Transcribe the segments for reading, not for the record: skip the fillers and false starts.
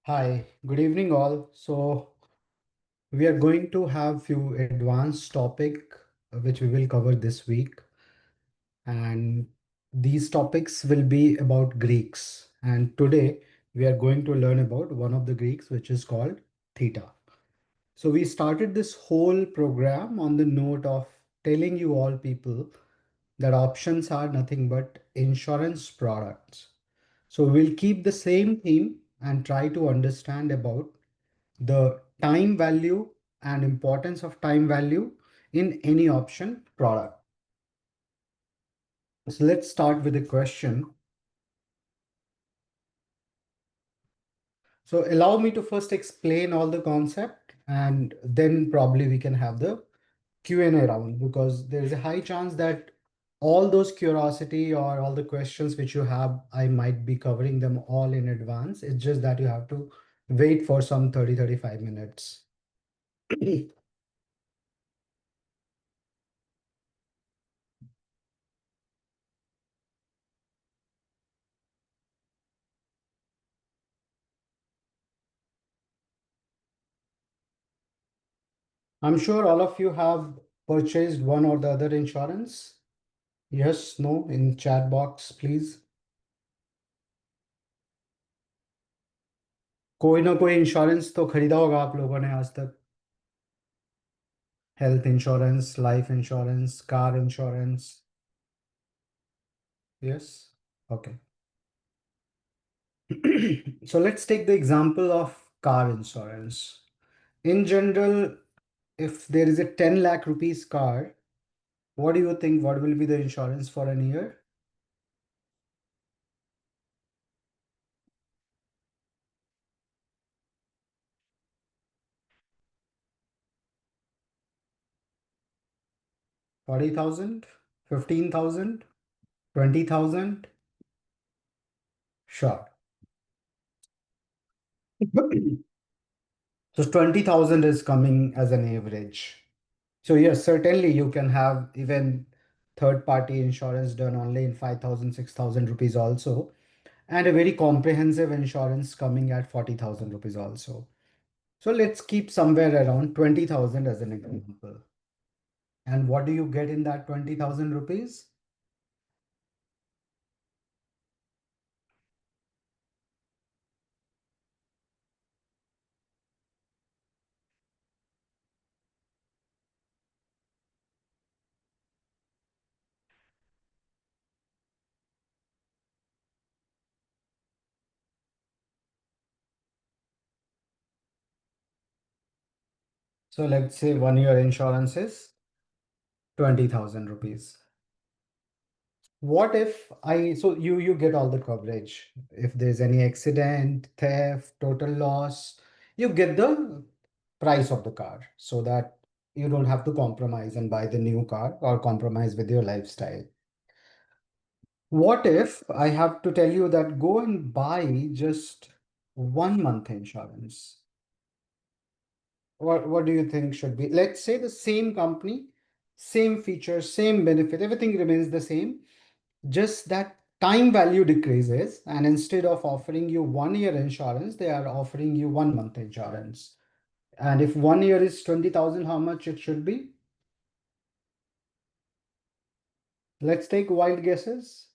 Hi, good evening all. We are going to have few advanced topic which we will cover this week, and these topics will be about Greeks. And today we are going to learn about one of the Greeks which is called Theta. So we started this whole program on the note of telling you all people that options are nothing but insurance products. So we'll keep the same theme and try to understand about the time value and importance of time value in any option product. So let's start with a question. So allow me to first explain all the concept and then probably we can have the Q&A round, because there is a high chance that all those curiosity or all the questions which you have, I might be covering them all in advance. It's just that you have to wait for some 30-35 minutes. I'm sure all of you have purchased one or the other insurance. Yes, no, in chat box, please. कोई ना कोई insurance तो खरीदा होगा आप लोगों ने आज तक. Health insurance, life insurance, car insurance. Yes. Okay. So let's take the example of car insurance. In general, if there is a 10 lakh rupees car, what do you think? What will be the insurance for an year? 40,000, 15,000, 20,000? Sure. So 20,000 is coming as an average. So yes, certainly you can have even third party insurance done only in 5,000, 6,000 rupees also, and a very comprehensive insurance coming at 40,000 rupees also. So let's keep somewhere around 20,000 as an example. And what do you get in that 20,000 rupees? So let's say 1 year insurance is 20,000 rupees. What if so you get all the coverage. If there's any accident, theft, total loss, you get the price of the car so that you don't have to compromise and buy the new car or compromise with your lifestyle. What if I have to tell you that go and buy just 1 month insurance? What do you think should be? Let's say the same company, same features, same benefit, everything remains the same. Just that time value decreases, and instead of offering you 1 year insurance, they are offering you 1 month insurance. And if 1 year is 20,000, how much it should be? Let's take wild guesses.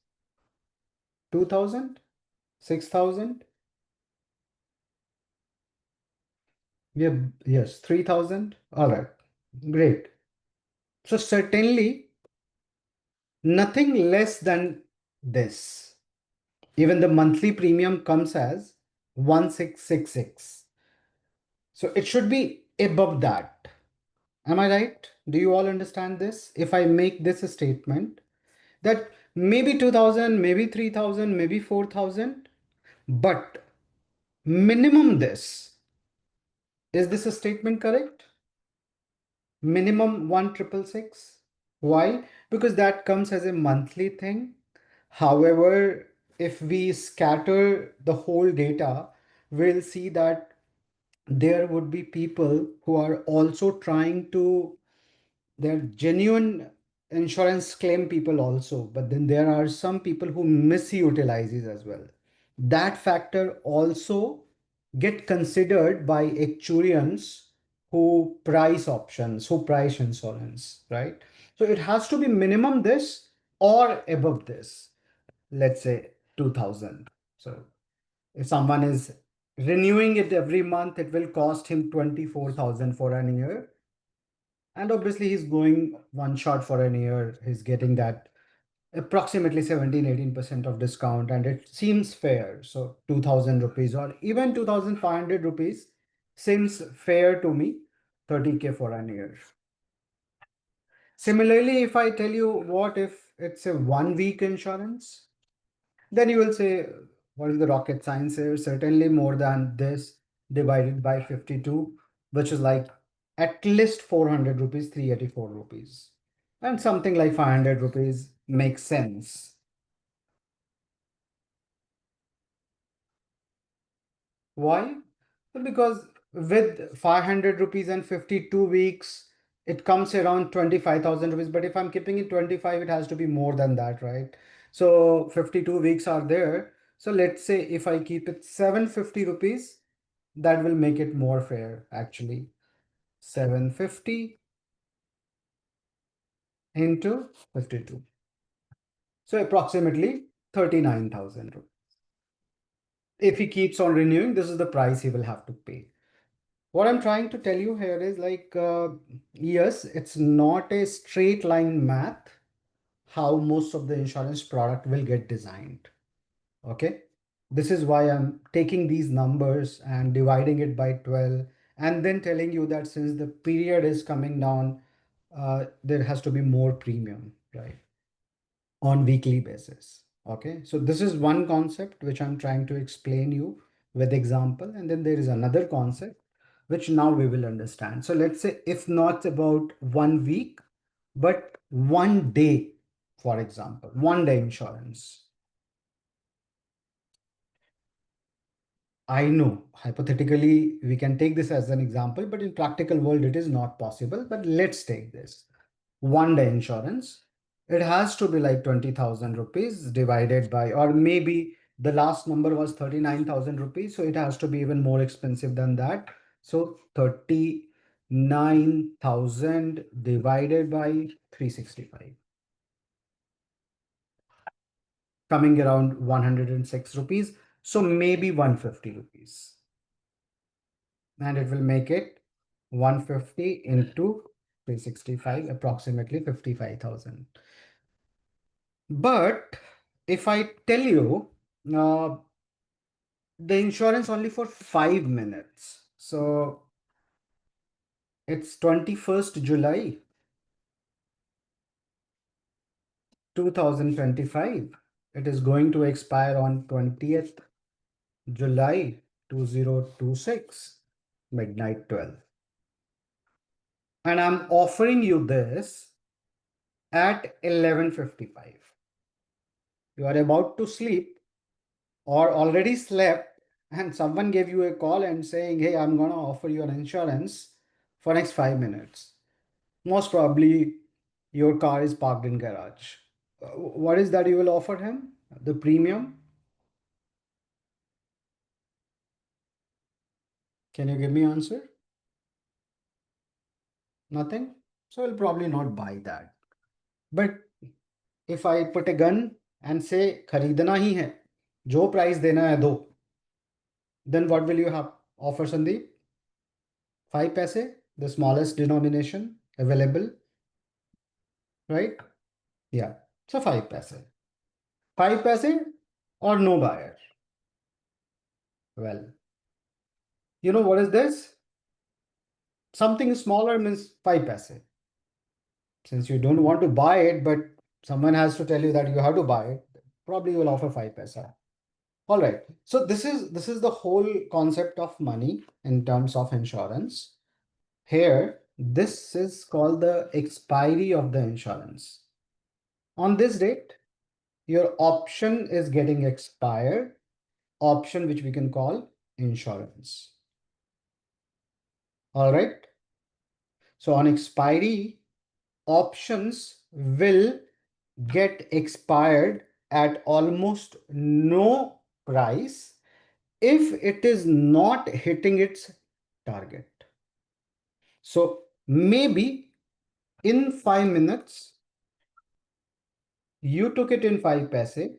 2,000, 6,000. Yeah, yes, 3,000. All right, great. So certainly nothing less than this. Even the monthly premium comes as 1,666. So it should be above that. Am I right? Do you all understand this? If I make this a statement that maybe 2,000, maybe 3,000, maybe 4,000, but minimum this. Is this a statement correct? Minimum 1,666. Why? Because that comes as a monthly thing. However, if we scatter the whole data, we'll see that there would be people who are also trying to, they're genuine insurance claim people also, but then there are some people who misutilizes as well. That factor also get considered by actuarians who price options, who price insurance, right? So it has to be minimum this or above this, let's say 2000. So if someone is renewing it every month, it will cost him 24,000 for an year. And obviously he's going one shot for an year. He's getting that approximately 17-18% of discount, and it seems fair. So 2000 rupees or even 2500 rupees seems fair to me, 30K for an year. Similarly, if I tell you what if it's a 1 week insurance, then you will say, what is the rocket science here? Certainly more than this divided by 52, which is like at least 400 rupees, 384 rupees. And something like 500 rupees makes sense. Why? Well, because with 500 rupees and 52 weeks, it comes around 25,000 rupees. But if I'm keeping it 25, it has to be more than that, right? So 52 weeks are there. So let's say if I keep it 750 rupees, that will make it more fair actually. 750 into 52. So approximately 39,000 rupees. If he keeps on renewing, this is the price he will have to pay. What I'm trying to tell you here is like, yes, it's not a straight line math how most of the insurance product will get designed. Okay. This is why I'm taking these numbers and dividing it by 12 and then telling you that since the period is coming down, there has to be more premium, right? On weekly basis. Okay, so this is one concept which I'm trying to explain you with example, and then there is another concept which now we will understand. So let's say if not about 1 week, but 1 day, for example, 1 day insurance. I know hypothetically we can take this as an example, but in practical world it is not possible. But let's take this 1 day insurance. It has to be like 20,000 rupees divided by, or maybe the last number was 39,000 rupees. So it has to be even more expensive than that. So 39,000 divided by 365, coming around 106 rupees. So maybe 150 rupees. And it will make it 150 into 365, approximately 55,000. But if I tell you uh, the insurance only for 5 minutes, so it's 21st July 2025. It is going to expire on 20th July 2026, midnight 12. And I'm offering you this at 11:55. You are about to sleep or already slept, and someone gave you a call and saying, hey, I'm going to offer you an insurance for next 5 minutes. Most probably your car is parked in garage. What is that you will offer him? The premium? Can you give me answer? Nothing? So he'll probably not buy that. But if I put a gun and say, खरीदना ही है, जो price देना है दो, then what will you have offer, Sandeep? 5 paise, the smallest denomination available, right? Yeah. So 5 paise. 5 paise or no buyer. Well, you know what is this? Something smaller means 5 paise. Since you don't want to buy it, but someone has to tell you that you have to buy it, probably you will offer 5 paise. All right. So this is the whole concept of money in terms of insurance. Here, this is called the expiry of the insurance. On this date, your option is getting expired, option which we can call insurance. All right. So on expiry, options will get expired at almost no price if it is not hitting its target. So maybe in 5 minutes, you took it in 5 paise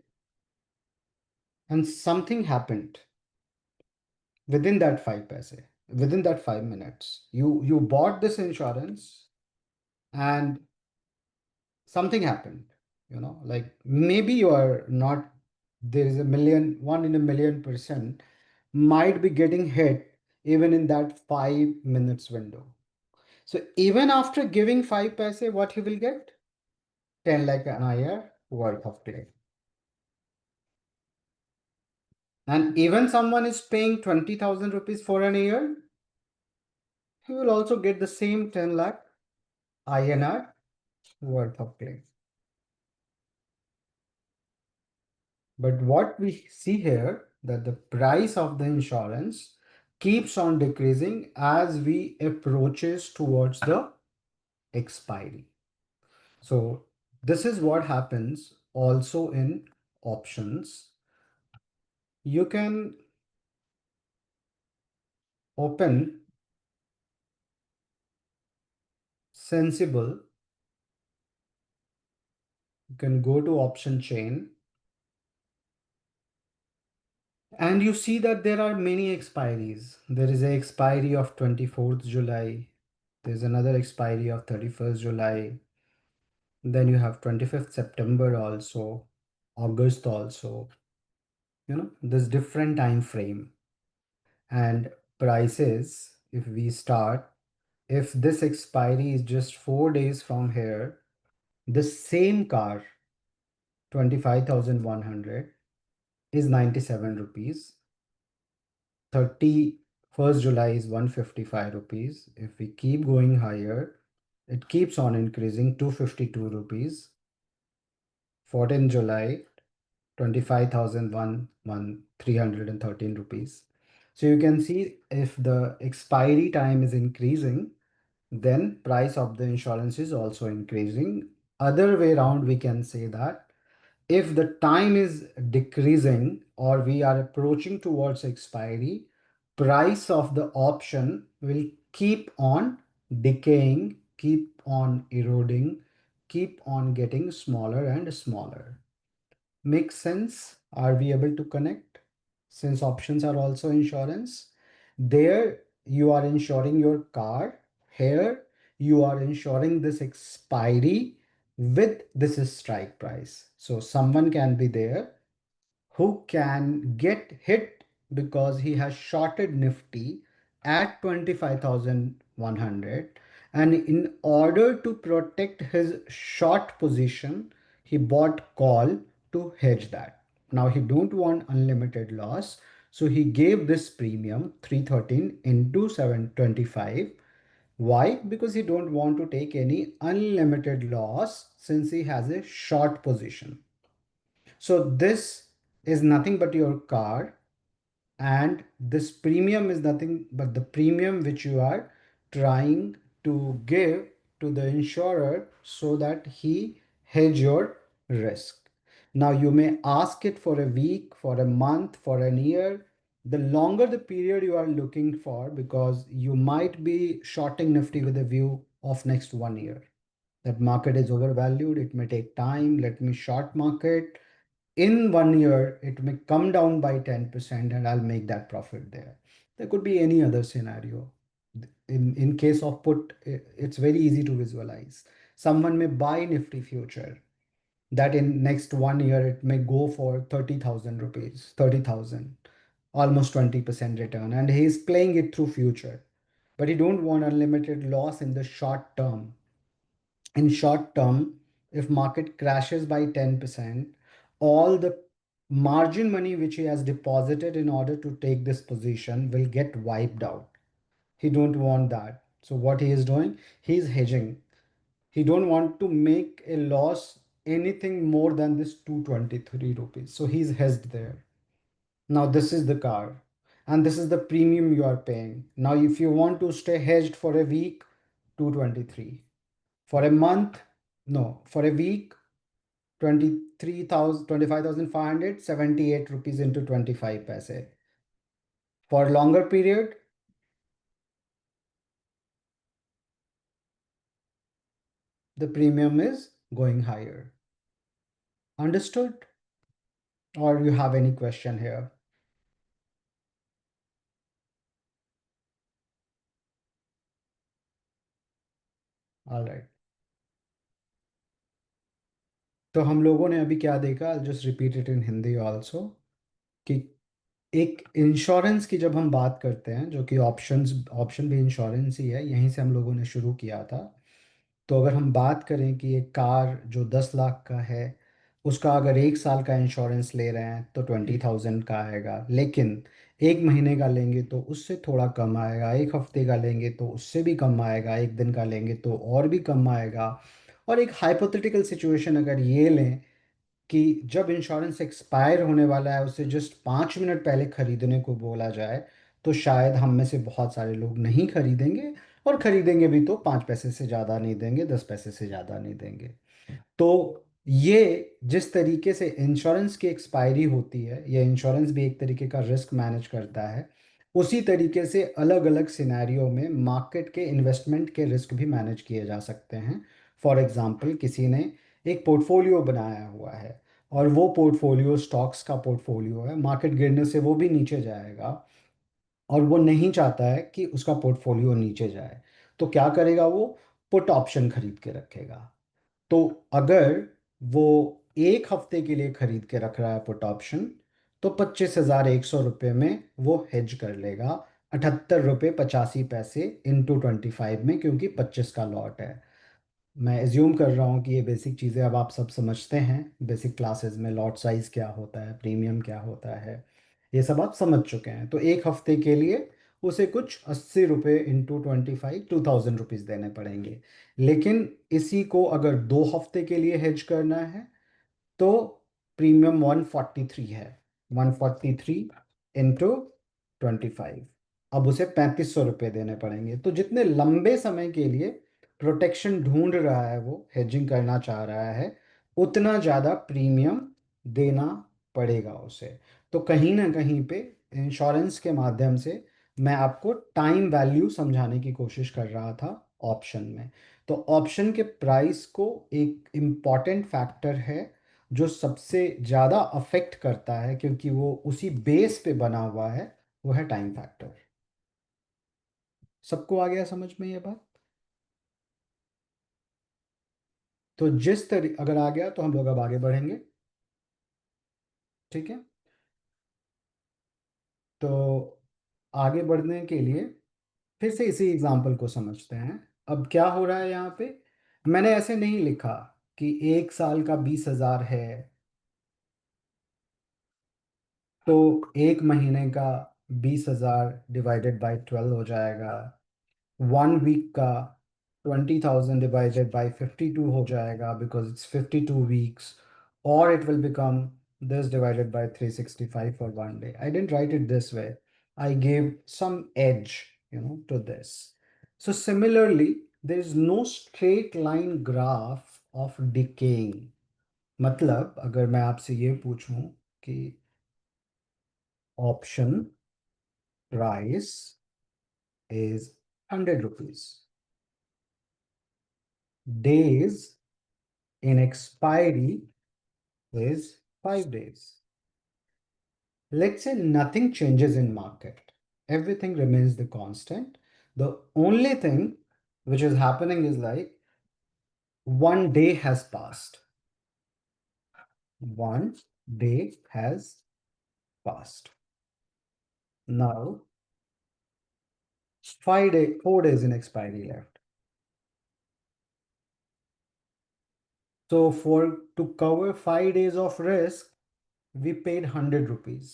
and something happened within that 5 paise, within that 5 minutes. You bought this insurance and something happened, like maybe you are not, there is a million, one in a million percent might be getting hit even in that 5 minutes window. So even after giving 5 paise, what you will get? 10 lakh an year worth of claim. And even someone is paying 20,000 rupees for an year, he will also get the same 10 lakh INR worth of claim. But what we see here, that the price of the insurance keeps on decreasing as we approaches towards the expiry. So this is what happens also in options. You can open sensible, you can go to option chain, and you see that there are many expiries. There is a expiry of 24th July. There's another expiry of 31st July. Then you have 25th September also, August also. There's different time frame. And prices, if we start, if this expiry is just 4 days from here, the same car, 25,100, is 97 rupees. 31st July is 155 rupees. If we keep going higher, it keeps on increasing, 252 rupees. 14th July, 313 rupees. So you can see if the expiry time is increasing, then price of the insurance is also increasing. Other way around, we can say that if the time is decreasing or we are approaching towards expiry, price of the option will keep on decaying, keep on eroding, keep on getting smaller and smaller. Makes sense? Are we able to connect? Since options are also insurance, there you are insuring your car. Here you are insuring this expiry with this strike price. So someone can be there who can get hit because he has shorted Nifty at 25,100, and in order to protect his short position, he bought call to hedge that. Now he don't want unlimited loss, so he gave this premium 313 into 725. Why? Because he don't want to take any unlimited loss since he has a short position. So this is nothing but your car, and this premium is nothing but the premium which you are trying to give to the insurer so that he hedge your risk. Now you may ask it for a week, for a month, for an year. The longer the period you are looking for, because you might be shorting Nifty with a view of next 1 year. That market is overvalued. It may take time. Let me short market. In 1 year, it may come down by 10% and I'll make that profit there. There could be any other scenario. In case of put, it's very easy to visualize. Someone may buy Nifty future that in next 1 year, it may go for 30,000 rupees, 30,000, almost 20% return. And he's playing it through future, but he don't want unlimited loss in the short term. In short term, if market crashes by 10%, all the margin money which he has deposited in order to take this position will get wiped out. He don't want that. So what he is doing, he is hedging. He don't want to make a loss anything more than this 223 rupees. So he's hedged there. Now this is the car and this is the premium you are paying. Now if you want to stay hedged for a week, 223. For a month, no, for a week, 23,000, 25,578 rupees into 25 paise. For longer period, the premium is going higher. Understood? Or you have any question here? All right. तो हम लोगों ने अभी क्या देखा, just repeat it in Hindi also, कि एक insurance की जब हम बात करते हैं, जो कि ऑप्शन भी इंश्योरेंस ही है, यहीं से हम लोगों ने शुरू किया था। तो अगर हम बात करें कि एक कार जो 10 लाख का है, उसका अगर 1 साल का इंश्योरेंस ले रहे हैं तो 20,000 का आएगा, लेकिन 1 महीने का लेंगे तो उससे थोड़ा कम आएगा, 1 हफ्ते का लेंगे तो उससे भी कम आएगा, 1 दिन का लेंगे तो और भी कम आएगा। और एक हाइपोथेटिकल सिचुएशन अगर ये लें कि जब इंश्योरेंस एक्सपायर होने वाला है, उसे जस्ट 5 मिनट पहले खरीदने को बोला जाए, तो शायद हम में से बहुत सारे लोग नहीं खरीदेंगे, और खरीदेंगे भी तो 5 पैसे से ज़्यादा नहीं देंगे, 10 पैसे से ज़्यादा नहीं देंगे। तो ये जिस तरीके से इंश्योरेंस की एक्सपायरी होती है, ये इंश्योरेंस भी एक तरीके का रिस्क मैनेज करता है, उसी तरीके से अलग अलग सिनेरियो में मार्केट के इन्वेस्टमेंट के रिस्क भी मैनेज किए जा सकते हैं। फॉर एग्जांपल, किसी ने एक पोर्टफोलियो बनाया हुआ है, और वो पोर्टफोलियो स्टॉक्स का पोर्टफोलियो है, मार्केट गिरने से वो भी नीचे जाएगा, और वो नहीं चाहता है कि उसका पोर्टफोलियो नीचे जाए। तो क्या करेगा वो? पुट ऑप्शन खरीद के रखेगा। तो अगर वो 1 हफ्ते के लिए खरीद के रख रहा है पुट ऑप्शन, तो 25,100 रुपये में वो हेज कर लेगा, 78 रुपये 85 पैसे इंटू 25 में, क्योंकि 25 का लॉट है। मैं एज्यूम कर रहा हूँ कि ये बेसिक चीज़ें अब आप सब समझते हैं। बेसिक क्लासेस में लॉट साइज क्या होता है, प्रीमियम क्या होता है, ये सब आप समझ चुके हैं। तो 1 हफ्ते के लिए उसे कुछ 80 रुपये इंटू 25, 2,000 रुपीज़ देने पड़ेंगे। लेकिन इसी को अगर 2 हफ्ते के लिए हेज करना है, तो प्रीमियम 143 है, 143 इंटू 25। अब उसे 3,500 रुपये देने पड़ेंगे। तो जितने लंबे समय के लिए प्रोटेक्शन ढूंढ रहा है, वो हेजिंग करना चाह रहा है, उतना ज़्यादा प्रीमियम देना पड़ेगा उसे। तो कहीं ना कहीं पे इंश्योरेंस के माध्यम से मैं आपको टाइम वैल्यू समझाने की कोशिश कर रहा था ऑप्शन में। तो ऑप्शन के प्राइस को एक इम्पॉर्टेंट फैक्टर है जो सबसे ज़्यादा अफेक्ट करता है, क्योंकि वो उसी बेस पे बना हुआ है, वो है टाइम फैक्टर। सबको आ गया समझ में ये बात? तो अगर आ गया तो हम लोग अब आगे बढ़ेंगे। ठीक है। तो आगे बढ़ने के लिए फिर से इसी एग्जाम्पल को समझते हैं। अब क्या हो रहा है यहाँ पे? मैंने ऐसे नहीं लिखा कि 1 साल का 20,000 है, तो 1 महीने का 20,000 डिवाइडेड बाय 12 हो जाएगा, 1 वीक का 20,000 डिवाइडेड बाय 52 हो जाएगा, बिकॉज इट्स 52 वीक्स, और it will become this divided by 365 for 1 day. I didn't write it this way. I gave some edge, to this. So similarly, there is no straight line graph of decaying. मतलब अगर मैं आपसे ये पूछूं कि option price is 100 rupees, days in expiry is 5 days. Let's say nothing changes in market. Everything remains the constant. The only thing which is happening is like 1 day has passed. 1 day has passed. Now 4 days in expiry left. So to cover 5 days of risk, we paid 100 rupees.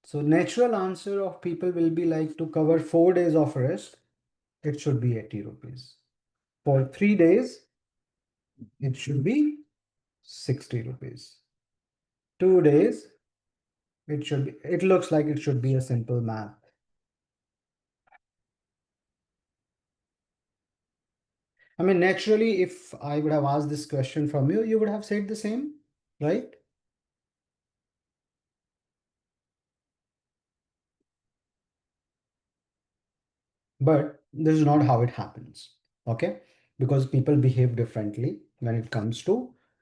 So natural answer of people will be like, to cover 4 days of risk, it should be 80 rupees. For 3 days, it should be 60 rupees. 2 days, it looks like it should be a simple math. I mean, naturally, if I would have asked this question from you, you would have said the same, right? But this is not how it happens. Okay. Because people behave differently when it comes to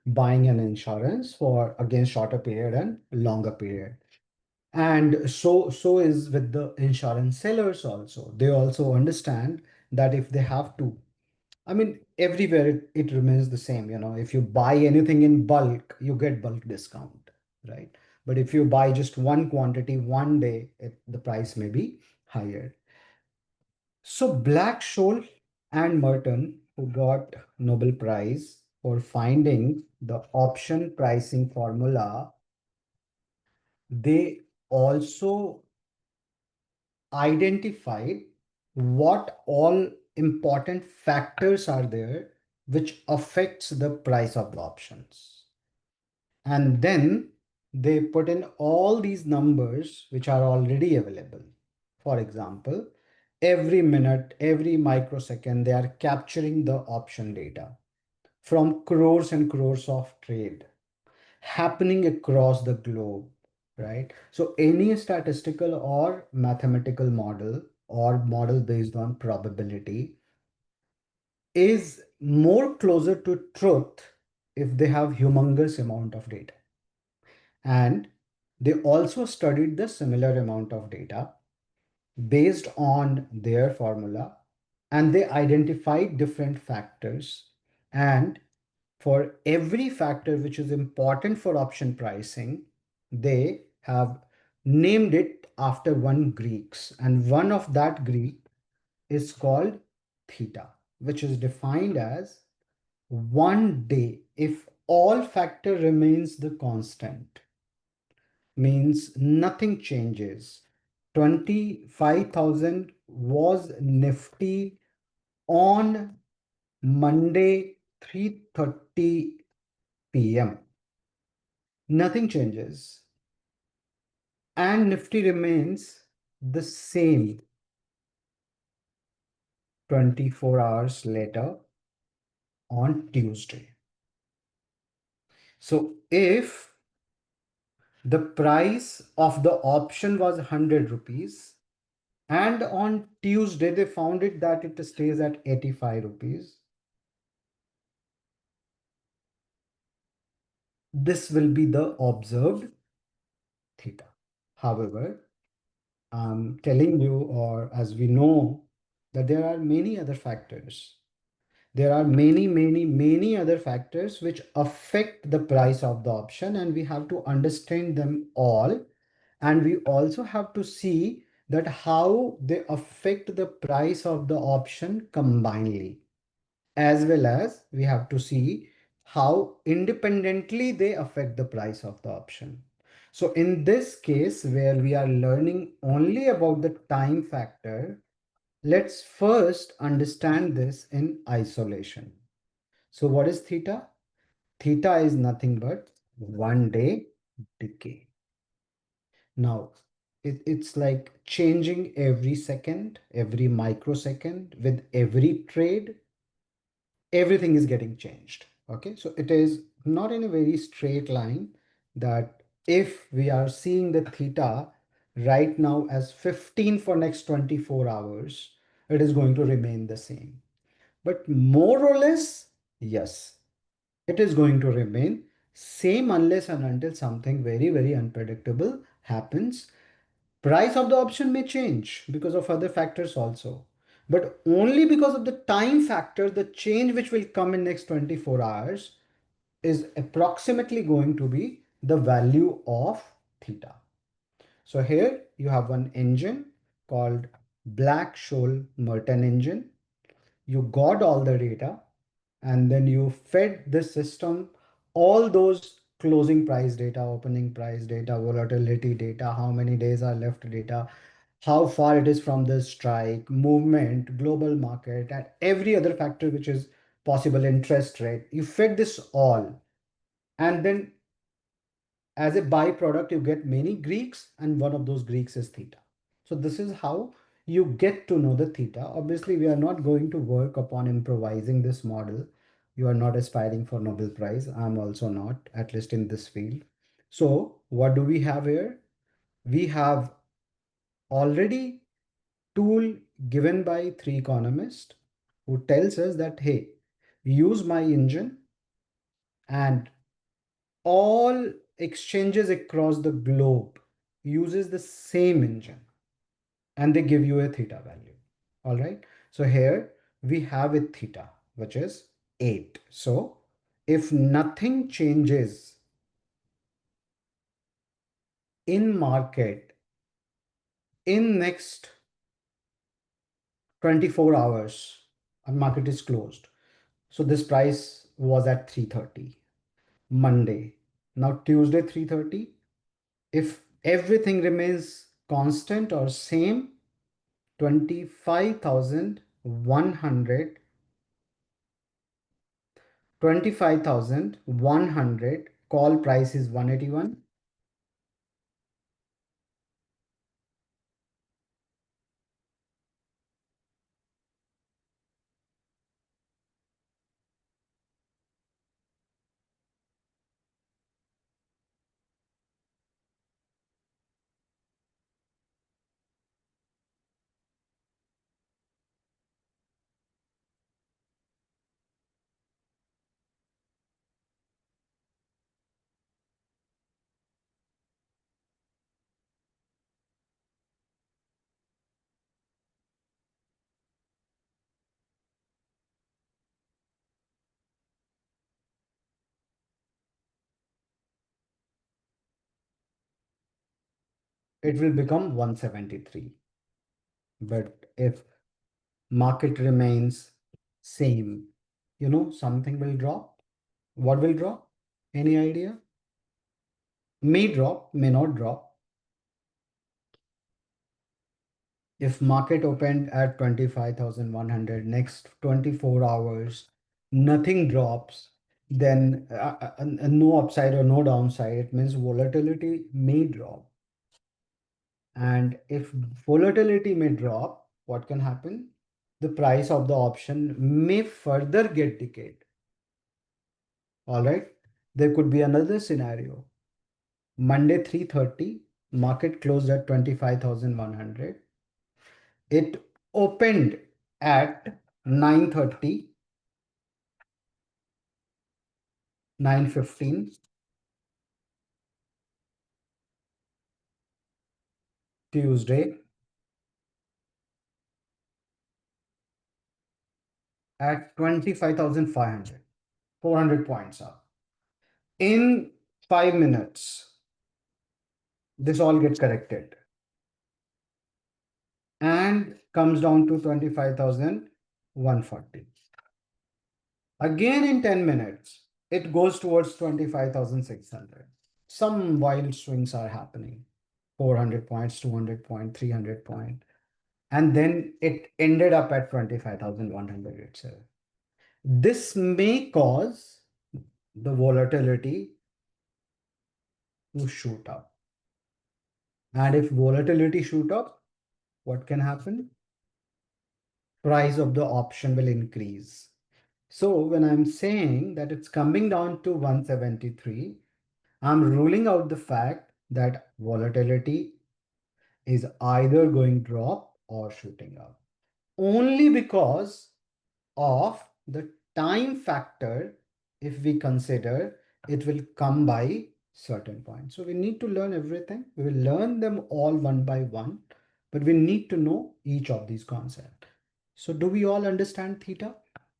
buying an insurance for against shorter period and longer period. And so is with the insurance sellers also. They also understand that if they have to, I mean, everywhere it remains the same. If you buy anything in bulk, you get bulk discount, right? But if you buy just one quantity one day, the price may be higher. So Black-Scholes and Merton, who got Nobel Prize for finding the option pricing formula, they also identified what all important factors are there which affects the price of the options. And then they put in all these numbers which are already available. For example, every minute, every microsecond, they are capturing the option data from crores and crores of trade happening across the globe, right? So any statistical or mathematical model or model based on probability is more closer to truth if they have humongous amount of data. And they also studied the similar amount of data based on their formula, and they identified different factors. And for every factor which is important for option pricing, they have named it after one Greeks. And one of that Greek is called theta, which is defined as one day if all factor remains the constant, means nothing changes. 25,000 was nifty on Monday 3:30 p.m. Nothing changes. And Nifty remains the same 24 hours later on Tuesday. So if the price of the option was 100 rupees and on Tuesday they found it that it stays at 85 rupees, this will be the observed theta. However, I'm telling you, or as we know, that there are many other factors. There are many other factors which affect the price of the option, and we have to understand them all. And we also have to see that how they affect the price of the option combinedly, as well as we have to see how independently they affect the price of the option. So in this case, where we are learning only about the time factor, let's first understand this in isolation. So what is theta? Theta is nothing but one day decay. Now, it's like changing every second, every microsecond with every trade, everything is getting changed. Okay, so it is not in a very straight line that if we are seeing the theta right now as 15 for next 24 hours, it is going to remain the same. But more or less, yes, it is going to remain same unless and until something very unpredictable happens. Price of the option may change because of other factors also, but only because of the time factor, the change which will come in next 24 hours is approximately going to be the value of theta. So here you have one engine called Black-Scholes-Merton engine. You got all the data and then you fed the system all those closing price data, opening price data, volatility data, how many days are left data, how far it is from the strike, movement, global market, and every other factor which is possible, interest rate. You fed this all. And then as a byproduct, you get many Greeks, and one of those Greeks is theta. So this is how you get to know the theta. Obviously, we are not going to work upon improvising this model. You are not aspiring for Nobel Prize. I'm also not, at least in this field. So what do we have here? We have already tool given by three economists who tells us that, hey, use my engine and all exchanges across the globe uses the same engine and they give you a theta value. All right. So here we have a theta, which is 8. So if nothing changes in market in next 24 hours, and market is closed. So this price was at 330 Monday. Now Tuesday 330. If everything remains constant or same, 25,100 25,100, call price is 181. It will become 173. But if market remains same, something will drop. What will drop? Any idea? May drop, may not drop. If market opened at 25,100, next 24 hours, nothing drops, then no upside or no downside, it means volatility may drop. And if volatility may drop, what can happen? The price of the option may further get decayed. All right. There could be another scenario. Monday 3:30, market closed at 25,100. It opened at 9:30, 9:15, Tuesday at 25,500, 400 points up. In 5 minutes, this all gets corrected and comes down to 25,140. Again, in 10 minutes, it goes towards 25,600. Some wild swings are happening. 400 points, 200 points, 300 points. And then it ended up at 25,100 itself. This may cause the volatility to shoot up. And if volatility shoot up, what can happen? Price of the option will increase. So when I'm saying that it's coming down to 173, I'm ruling out the fact that volatility is either going drop or shooting up. Only because of the time factor, if we consider it will come by certain points. So we need to learn everything. We will learn them all one by one, but we need to know each of these concepts. So do we all understand theta?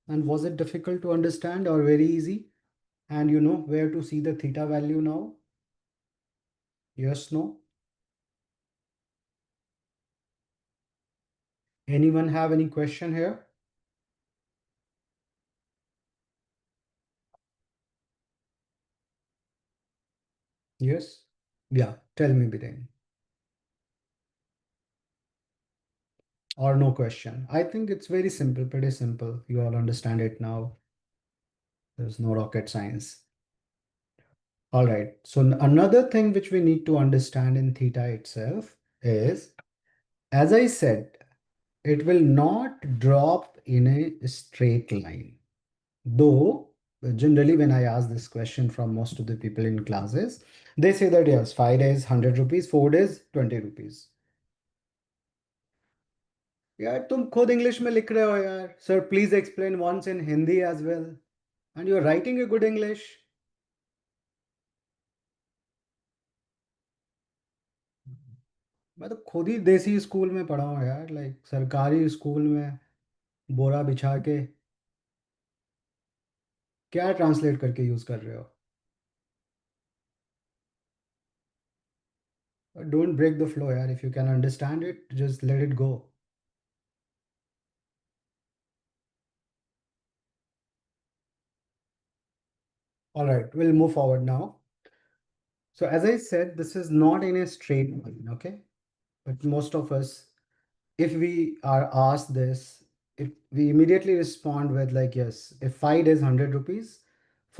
And was it difficult to understand or very easy? And you know where to see the theta value now? Yes, no? Anyone have any question here? Yes? Yeah, tell me, Biren. Or no question. I think it's very simple, pretty simple. You all understand it now. There's no rocket science. All right. So another thing which we need to understand in theta itself is, as I said, it will not drop in a straight line. Though, generally, when I ask this question from most of the people in classes, they say that yes, 5 days, 100 rupees, 4 days, 20 rupees. यार तुम खुद English में लिख रहे हो यार, sir please explain once in Hindi as well, and you are writing a good English. मैं तो खुद ही देसी स्कूल में पढ़ा हूँ यार, लाइक सरकारी स्कूल में बोरा बिछा के। क्या ट्रांसलेट करके यूज कर रहे हो? डोंट ब्रेक द फ्लो यार, if you can understand it just let it go. All right, we'll move forward now. So as I said, this is not in a straight line, okay? But most of us, if we are asked this, if we immediately respond with like, yes, if 5 days 100 rupees,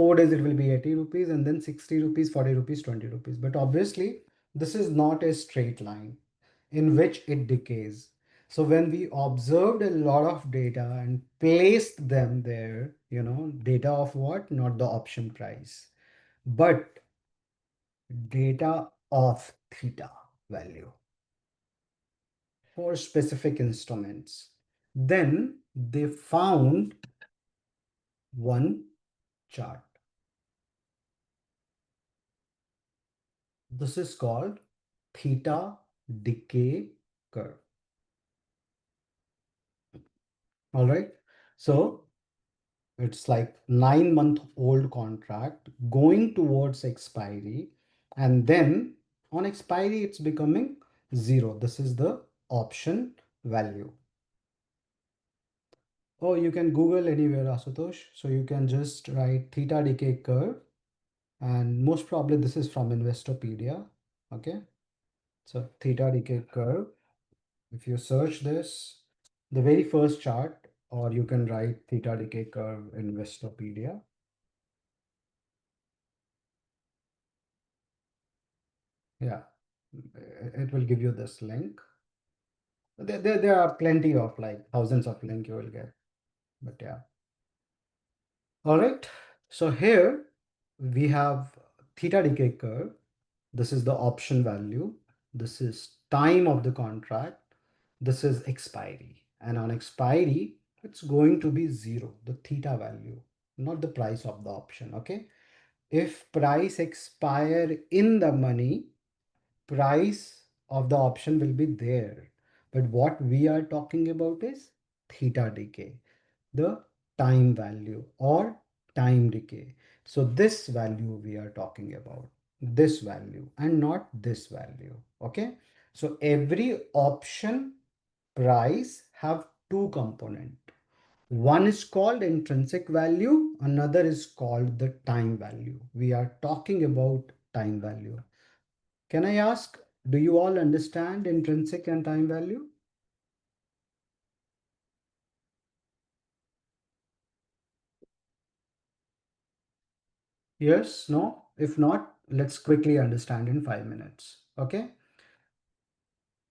4 days it will be 80 rupees, and then 60 rupees, 40 rupees, 20 rupees. But obviously, this is not a straight line in which it decays. So when we observed a lot of data and placed them there, data of what? Not the option price, but data of theta value for specific instruments. Then they found one chart. This is called theta decay curve. All right. So it's like 9-month old contract going towards expiry. And then on expiry, it's becoming zero. This is the option value. Oh, you can Google anywhere, Asutosh. So you can just write theta decay curve, and most probably this is from Investopedia. Okay. So theta decay curve. If you search this, the very first chart, or you can write theta decay curve Investopedia. Yeah, it will give you this link. There are plenty of like thousands of link you will get, but yeah. All right. So here we have theta decay curve. This is the option value. This is time of the contract. This is expiry. And on expiry, it's going to be zero, the theta value, not the price of the option. Okay. If price expire in the money, price of the option will be there. But what we are talking about is theta decay, the time value or time decay. So this value we are talking about, this value and not this value. Okay. So every option price have two component. One is called intrinsic value, another is called the time value. We are talking about time value. Can I ask, do you all understand intrinsic and time value? Yes, no? If not, let's quickly understand in 5 minutes. Okay?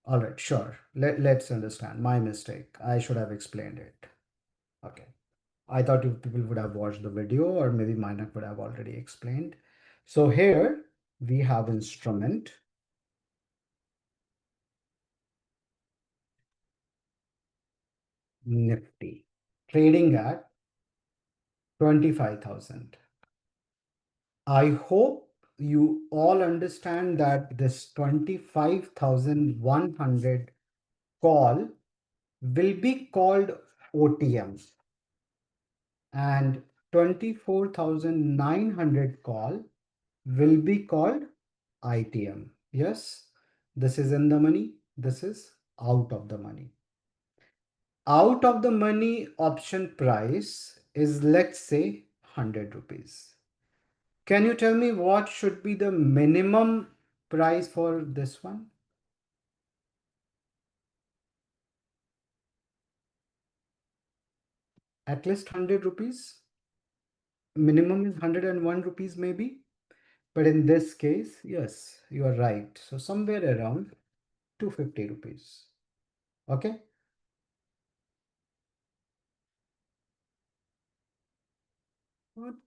All right, sure. Let's understand. My mistake. I should have explained it. Okay. I thought you people would have watched the video, or maybe Mainak would have already explained. So here we have instrument Nifty trading at 25,000. I hope you all understand that this 25,100 call will be called OTM, and 24,900 call will be called ITM. Yes, this is in the money, this is out of the money. Out of the money option price is, let's say, 100 rupees. Can you tell me what should be the minimum price for this one? At least 100 rupees. Minimum is 101 rupees maybe. But in this case, yes, you are right. So somewhere around 250 rupees. Okay.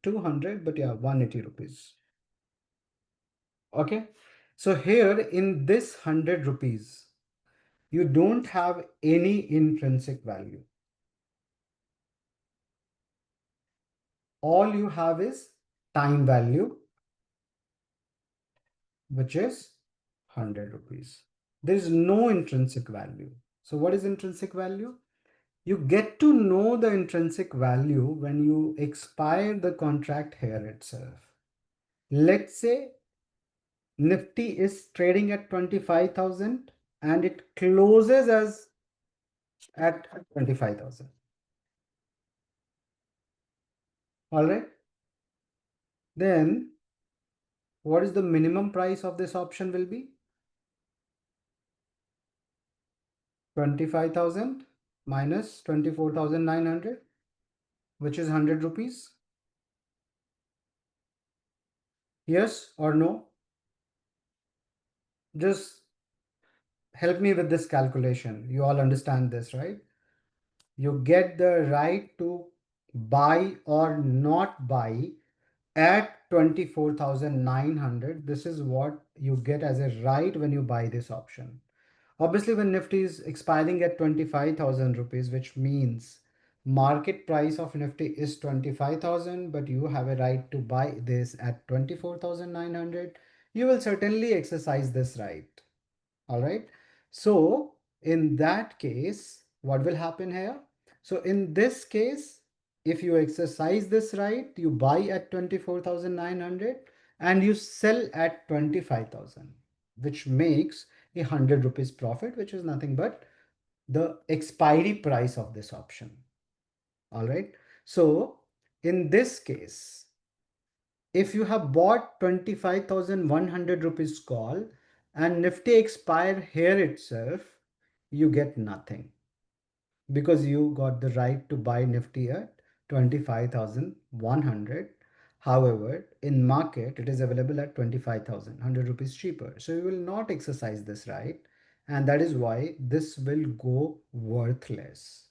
200, but yeah, 180 rupees. Okay. So here in this 100 rupees, You don't have any intrinsic value. All you have is time value, which is 100 rupees. There is no intrinsic value. So what is intrinsic value? You get to know the intrinsic value when you expire the contract here itself. Let's say Nifty is trading at 25,000 and it closes as at 25,000. All right. Then what is the minimum price of this option will be? 25,000 minus 24,900, which is 100 rupees. Yes or no? Just help me with this calculation. You all understand this, right? You get the right to buy or not buy at 24,900. This is what you get as a right when you buy this option. Obviously, when Nifty is expiring at 25,000 rupees, which means market price of Nifty is 25,000, but you have a right to buy this at 24,900, you will certainly exercise this right. All right. So in that case, what will happen here? So in this case, if you exercise this right, you buy at 24,900 and you sell at 25,000, which makes 100 rupees profit, which is nothing but the expiry price of this option. All right. So in this case, if you have bought 25,100 rupees call and Nifty expire here itself, you get nothing because you got the right to buy Nifty at 25,100. However, in market, it is available at 25,000, 100 rupees cheaper. So you will not exercise this right. And that is why this will go worthless.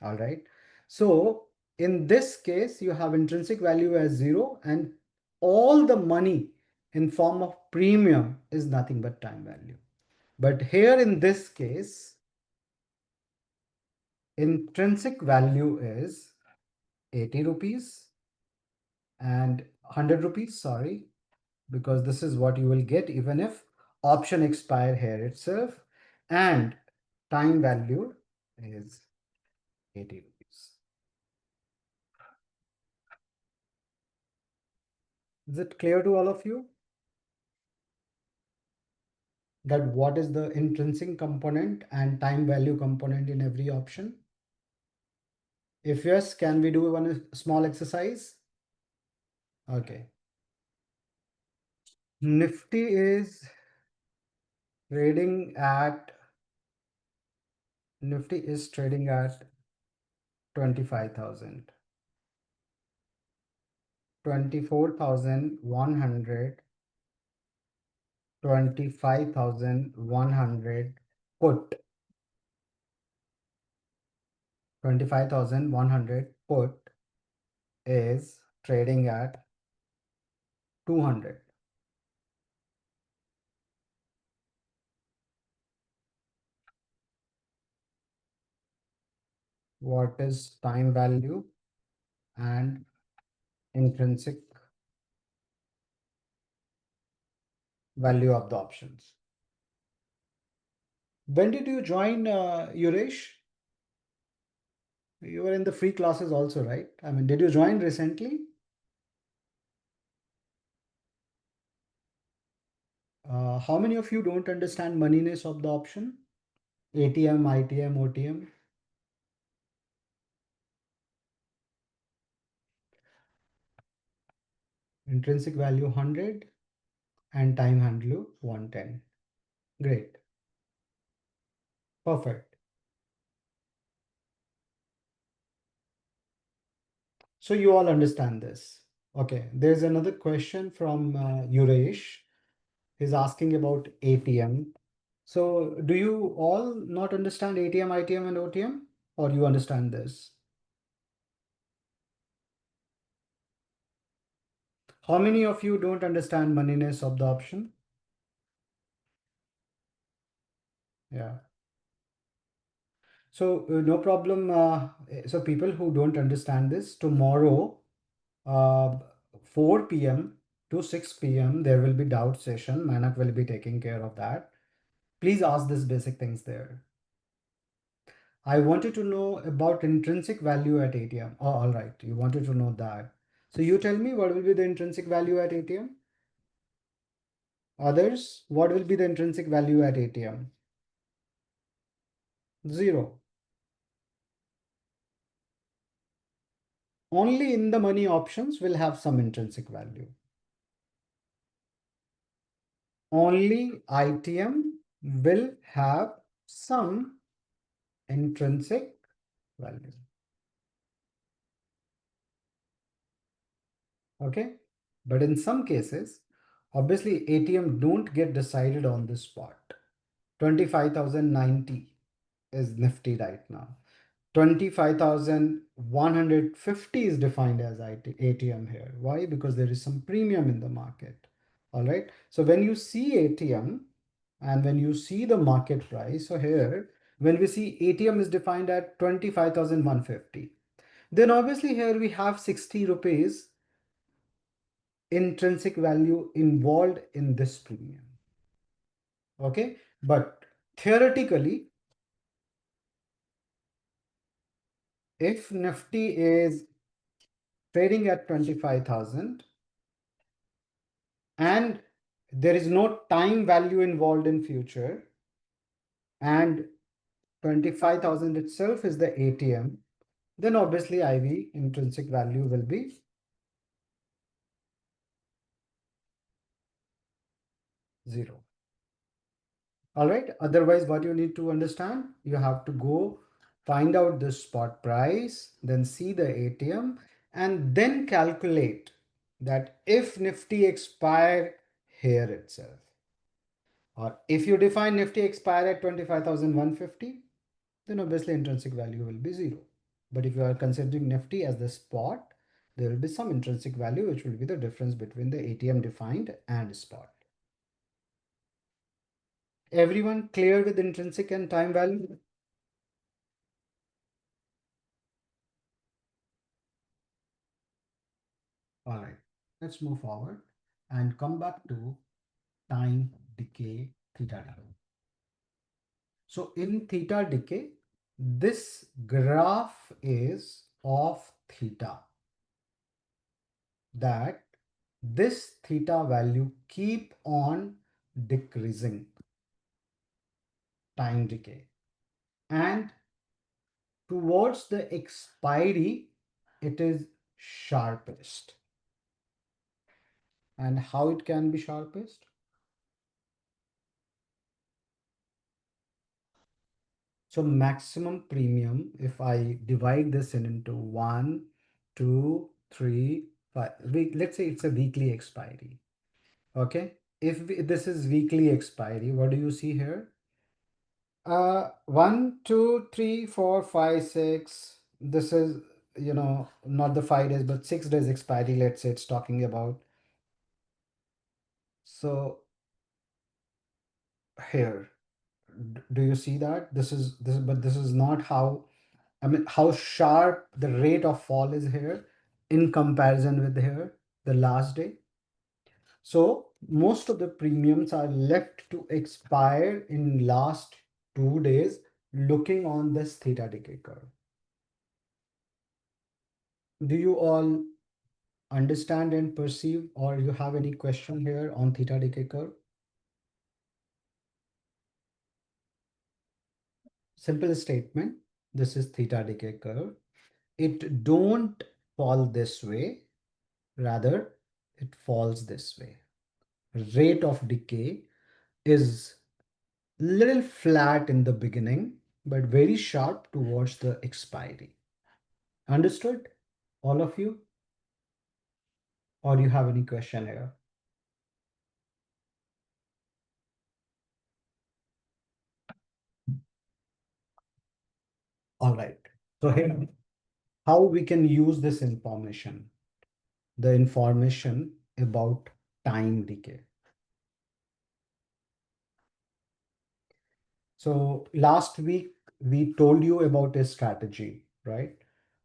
All right. So in this case, you have intrinsic value as 0 and all the money in form of premium is nothing but time value. But here in this case, intrinsic value is 80 rupees and 100 rupees, sorry, because this is what you will get even if option expire here itself, and time value is 80 rupees. Is it clear to all of you that what is the intrinsic component and time value component in every option? If yes, can we do one small exercise? Okay. Nifty is trading at Nifty is trading at 25,000. 24,100, 25,100 put, 25,100 put is trading at 200. What is time value and intrinsic value of the options? When did you join, Yuresh? You were in the free classes also, right? I mean, did you join recently? How many of you don't understand moneyness of the option? ATM, ITM, OTM? Intrinsic value 100 and time value 110. Great. Perfect. So you all understand this. Okay. There's another question from Yuresh. He's asking about ATM. So do you all not understand ATM, ITM, and OTM? Or you understand this? How many of you don't understand moneyness of the option? Yeah. So no problem. So people who don't understand this, tomorrow, uh, 4 p.m. to 6 p.m. there will be doubt session. Manak will be taking care of that. Please ask these basic things there. I wanted to know about intrinsic value at ATM. Oh, all right. You wanted to know that. So you tell me what will be the intrinsic value at ATM? Others, what will be the intrinsic value at ATM? Zero. Only in the money options will have some intrinsic value. Only ITM will have some intrinsic value. Okay. But in some cases, obviously ATM don't get decided on the spot. 25,090 is Nifty right now. 25,150 is defined as ATM here. Why? Because there is some premium in the market. All right. So when you see ATM and when you see the market price, so here, when we see ATM is defined at 25,150, then obviously here we have 60 rupees intrinsic value involved in this premium. Okay. But theoretically, if Nifty is trading at 25,000 and there is no time value involved in future and 25,000 itself is the ATM, then obviously IV intrinsic value will be 0. All right. Otherwise, what you need to understand, you have to go find out the spot price, then see the ATM, and then calculate that if Nifty expire here itself, or if you define Nifty expire at 25,150, then obviously intrinsic value will be 0. But if you are considering Nifty as the spot, there will be some intrinsic value, which will be the difference between the ATM defined and spot. Everyone clear with intrinsic and time value? All right, let's move forward and come back to time decay theta decay. So in theta decay, this graph is of theta, that this theta value keep on decreasing time decay, and towards the expiry it is sharpest. And how it can be sharpest? So maximum premium, if I divide this into 1, 2, 3, 5, let's say it's a weekly expiry. Okay, if this is weekly expiry, what do you see here? 1, 2, 3, 4, 5, 6. This is, not the 5 days, but 6 days expiry. Let's say it's talking about. So here, do you see that? But this is not how, I mean, how sharp the rate of fall is here in comparison with here, the last day. So most of the premiums are left to expire in last 2 days, looking on this theta decay curve. Do you all understand and perceive, or you have any question here on theta decay curve? Simple statement. This is theta decay curve. It don't fall this way, rather it falls this way. Rate of decay is little flat in the beginning, but very sharp towards the expiry. Understood? All of you? Or do you have any question here? All right. So here, how we can use this information, the information about time decay. So last week we told you about a strategy, right?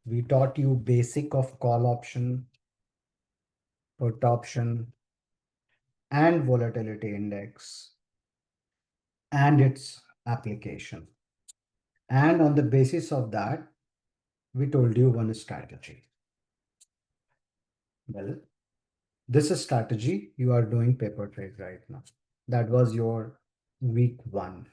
We taught you basic of call option, put option, and volatility index and its application. And on the basis of that, we told you one strategy. Well, this is strategy. You are doing paper trade right now. That was your week one.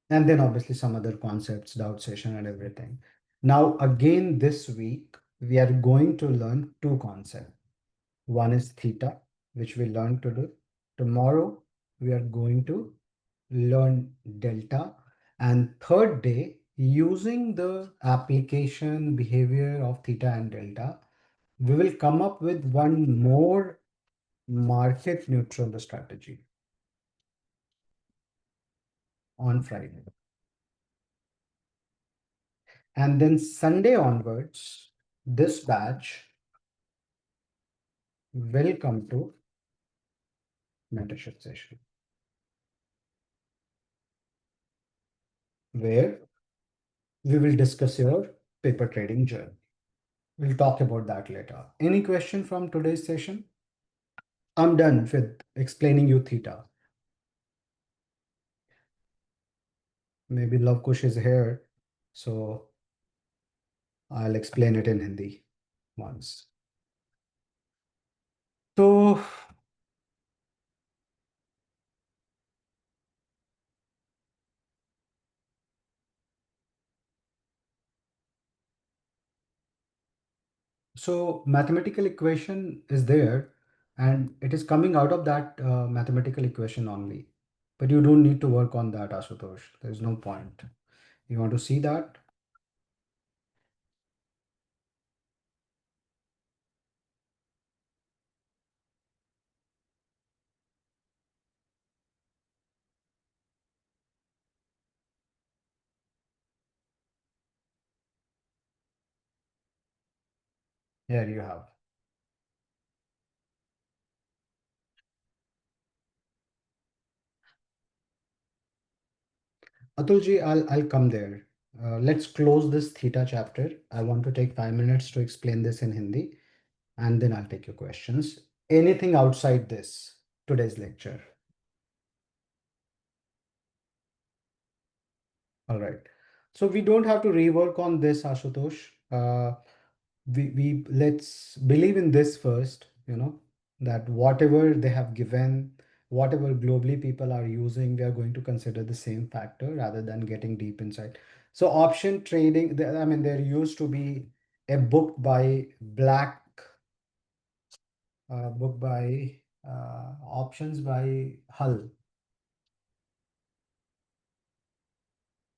And then obviously some other concepts, doubt session and everything. Now, again, this week, we are going to learn two concepts. One is theta, which we learned to do. Tomorrow, we are going to learn delta. And third day, using the application behavior of theta and delta, we will come up with one more market neutral strategy on Friday. And then Sunday onwards, this batch will come to mentorship session where we will discuss your paper trading journey. We'll talk about that later. Any question from today's session? I'm done with explaining you theta. Maybe Love Kush is here, so I'll explain it in Hindi once. So, so mathematical equation is there and it is coming out of that mathematical equation only. But you don't need to work on that, Ashutosh. There's no point. You want to see that? Here you have. Atulji, I'll come there. Let's close this theta chapter. I want to take 5 minutes to explain this in Hindi, and then I'll take your questions. Anything outside this, today's lecture. All right. So we don't have to rework on this, Ashutosh. We let's believe in this first, that whatever they have given, whatever globally people are using, we are going to consider the same factor rather than getting deep inside. So option trading, I mean, there used to be a book by options by Hull.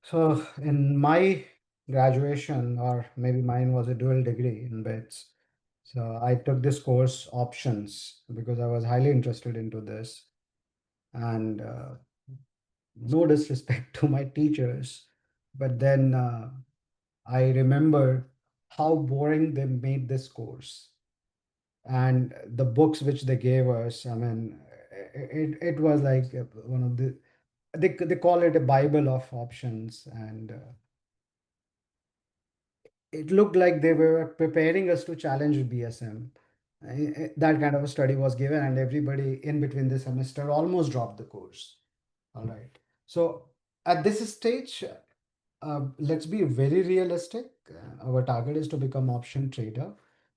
So in my graduation, or maybe mine was a dual degree in bits. So I took this course options because I was highly interested into this. And no disrespect to my teachers, but then I remember how boring they made this course. And the books which they gave us, I mean, it was like one of they call it a Bible of options. And it looked like they were preparing us to challenge BSM. That kind of a study was given, and everybody in between the semester almost dropped the course. All right. So at this stage, let's be very realistic. Our target is to become option trader.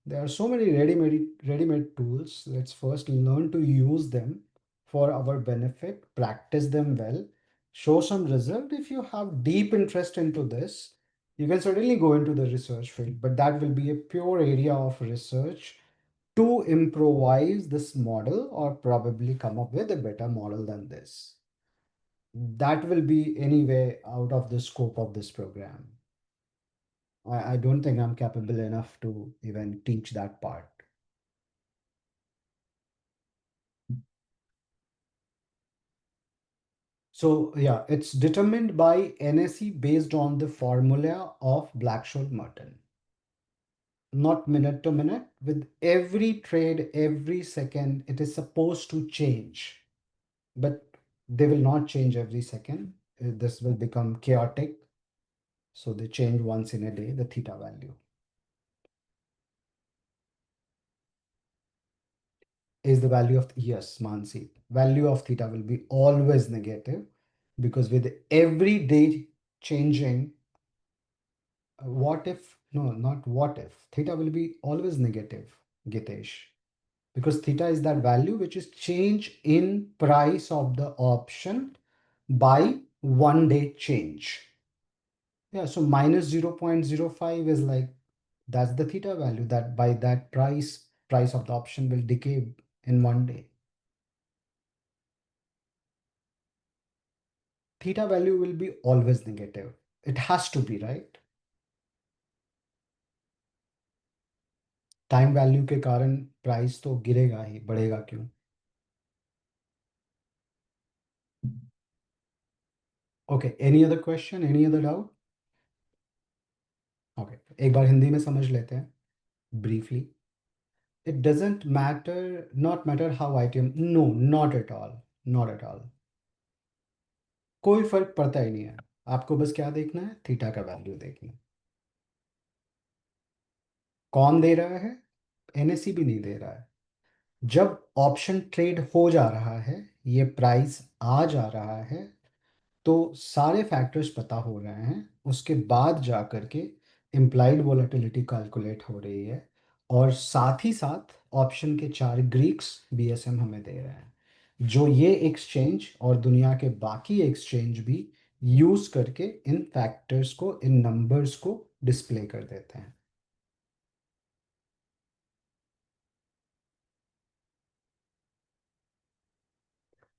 There are so many ready-made tools. Let's first learn to use them for our benefit, practice them well, show some result. If you have deep interest into this, you can certainly go into the research field, but that will be a pure area of research to improvise this model or probably come up with a better model than this. That will be anyway out of the scope of this program. I don't think I'm capable enough to even teach that part. So yeah, it's determined by NSE based on the formula of Black-Scholes-Merton. Not minute to minute. With every trade, every second, it is supposed to change, but they will not change every second. this will become chaotic. So they change once in a day the theta value. Is the value of, yes, Mansi, value of theta will be always negative, because with every day changing, what if, no, not what if, theta will be always negative, Gitesh, because theta is that value which is change in price of the option by 1 day change. Yeah, so minus 0.05 is like, that's the theta value, that by that price of the option will decay in 1 day. Theta value will be always negative. It has to be, right? Time value के कारण price तो गिरेगा ही, बढ़ेगा क्यों? Okay, any other question, any other doubt? Okay, एक बार हिंदी में समझ लेते हैं briefly. It doesn't matter, not matter how item, no, not at all, not at all. कोई फर्क पड़ता ही नहीं है. आपको बस क्या देखना है? थीटा का वैल्यू देखना है. कौन दे रहा है? एनएससी भी नहीं दे रहा है. जब ऑप्शन ट्रेड हो जा रहा है, ये प्राइस आ जा रहा है, तो सारे फैक्टर्स पता हो रहे हैं, उसके बाद जा कर के इम्प्लाइड वोलेटिलिटी कैलकुलेट हो रही है, और साथ ही साथ ऑप्शन के 4 ग्रीक्स बीएसएम हमें दे रहे हैं, जो ये एक्सचेंज और दुनिया के बाकी एक्सचेंज भी यूज करके इन फैक्टर्स को, इन नंबर्स को डिस्प्ले कर देते हैं.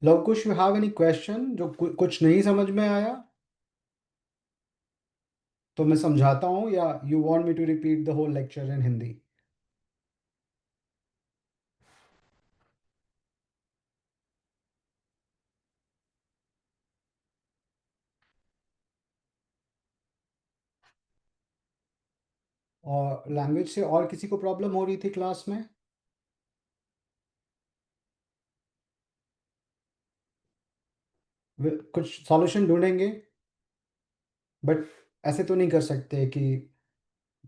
Lavkush, you have any question जो कुछ नहीं समझ में आया तो मैं समझाता हूँ, या you want me to repeat the whole lecture in Hindi? और लैंग्वेज से और किसी को प्रॉब्लम हो रही थी क्लास में? कुछ सॉल्यूशन ढूंढेंगे, बट ऐसे तो नहीं कर सकते कि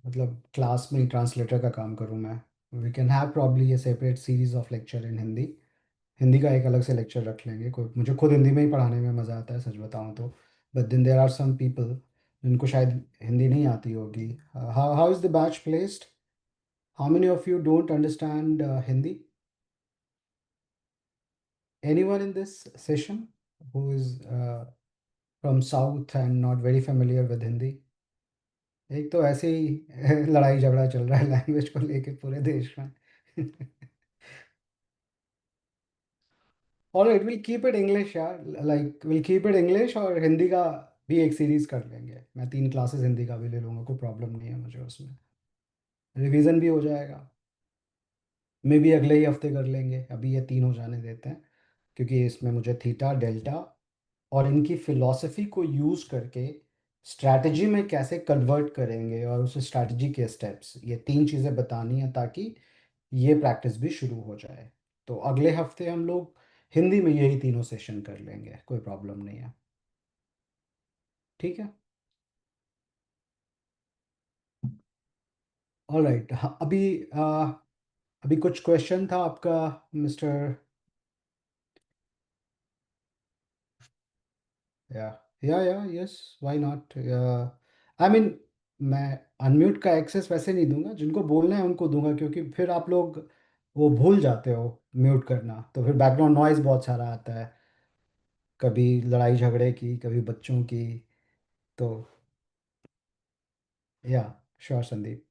मतलब क्लास में ही ट्रांसलेटर का काम करूँ मैं. We can have probably a separate series of lecture in Hindi. Hindi का एक अलग से लेक्चर रख लेंगे. कोई, मुझे खुद हिंदी में ही पढ़ाने में मज़ा आता है, सच बताऊँ तो. But then there are some people जिनको शायद हिंदी नहीं आती होगी. How is the batch placed? How many of you don't understand Hindi? Anyone in this session who is from South and not very familiar with Hindi? एक तो ऐसे ही लड़ाई झगड़ा चल रहा है लैंग्वेज को लेके पूरे देश में. और it will keep it English यार, like will keep it English, और हिंदी का भी एक सीरीज कर लेंगे. मैं 3 क्लासेस हिंदी का भी ले लूँगा, कोई प्रॉब्लम नहीं है मुझे उसमें. रिवीजन भी हो जाएगा. मे भी अगले ही हफ्ते कर लेंगे, अभी ये 3 हो जाने देते हैं, क्योंकि इसमें मुझे थीटा, डेल्टा और इनकी फिलॉसफी को यूज़ करके स्ट्रैटेजी में कैसे कन्वर्ट करेंगे, और उस स्ट्रैटेजी के स्टेप्स, ये 3 चीज़ें बतानी है, ताकि ये प्रैक्टिस भी शुरू हो जाए. तो अगले हफ्ते हम लोग हिंदी में यही तीनों सेशन कर लेंगे, कोई प्रॉब्लम नहीं है. ठीक है. ऑलराइट. हाँ, अभी कुछ क्वेश्चन था आपका, मिस्टर? या या yes, why not. I mean, मैं अनम्यूट का एक्सेस वैसे नहीं दूंगा, जिनको बोलना है उनको दूंगा, क्योंकि फिर आप लोग वो भूल जाते हो म्यूट करना, तो फिर बैकग्राउंड नॉइज बहुत सारा आता है, कभी लड़ाई झगड़े की, कभी बच्चों की. तो या, sure Sandeep,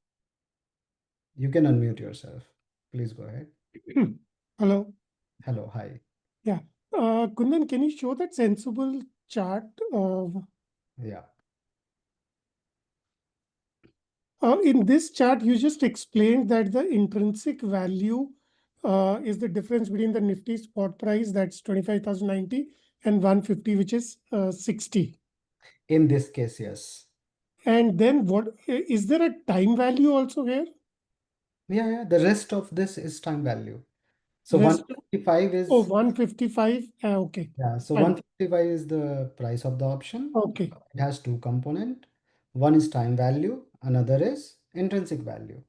you can unmute your self. Please go ahead. Hello. Hello, hi. Yeah. Kundan, can you show that sensible chart? या. In this chart, you just explained that the intrinsic value is the difference between the Nifty spot price, that's 25,090, and 150, which is 60. In this case, yes. And then what is there a time value also here? या, the rest of this is time value. So Rest, 155 oh, is, 155. Okay, yeah, so fine. 155 is the price of the option. Okay, It has two component. One is time value, another is intrinsic value.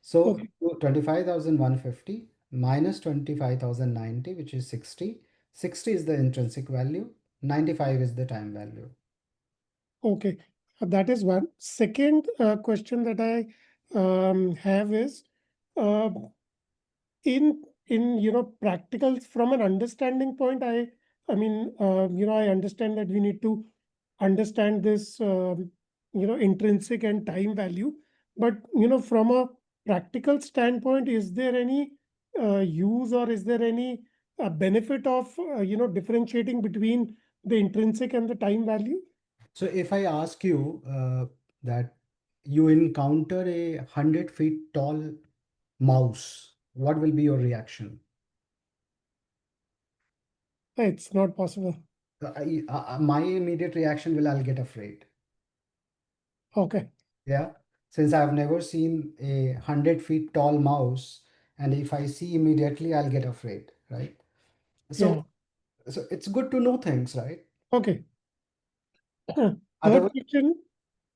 So okay, 25,150 minus 25,090, which is 60. 60 is the intrinsic value, 95 is the time value. okay. That is one. Second question that I have is, uh, in practical, from an understanding point, I understand that we need to understand this intrinsic and time value, but from a practical standpoint, is there any use, or is there any benefit of differentiating between the intrinsic and the time value? So if I ask you that you encounter a 100 feet tall mouse, what will be your reaction? It's not possible. My immediate reaction will, I'll get afraid. Okay. Yeah. Since I've never seen a 100 feet tall mouse, and if I see immediately, I'll get afraid, right? Yeah. So it's good to know things, right? Okay. Third Otherwise, question.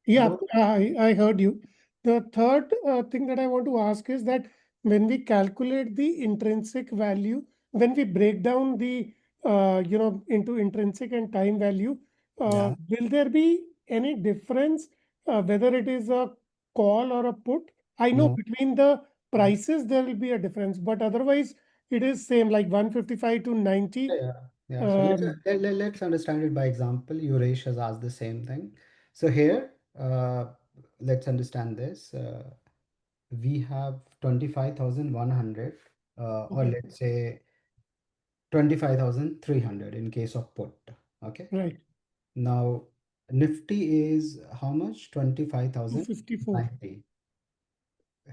Yeah, otherwise, I heard you. The third thing that I want to ask is that when we calculate the intrinsic value, when we break down the into intrinsic and time value, yeah, will there be any difference whether it is a call or a put? I know no. between the prices there will be a difference, but otherwise it is same, like 155 to 90. Yeah, yeah. So Um, let's understand it by example. Yuresh has asked the same thing. So here, let's understand this. We have 25,100, or okay, let's say 25,300 in case of put. Okay. right. Now, Nifty is how much? 254. 25,090.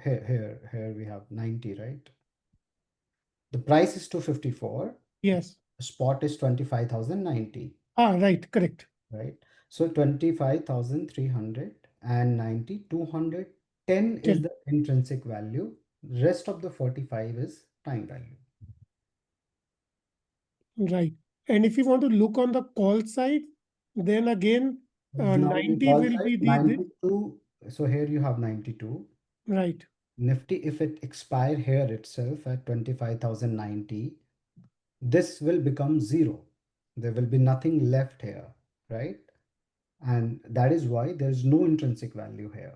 Here we have 90, right? The price is 254. Yes. Spot is 25,090. Right, correct. Right? So 25,390, 210 is 10. the intrinsic value. Rest of the 45 is time value. Right. And if you want to look on the call side, then again, Now in 90 call will side, be the 92. So here you have 92. right. Nifty, if it expire here itself at 25,090, this will become zero. There will be nothing left here, right? And that is why there's no intrinsic value here.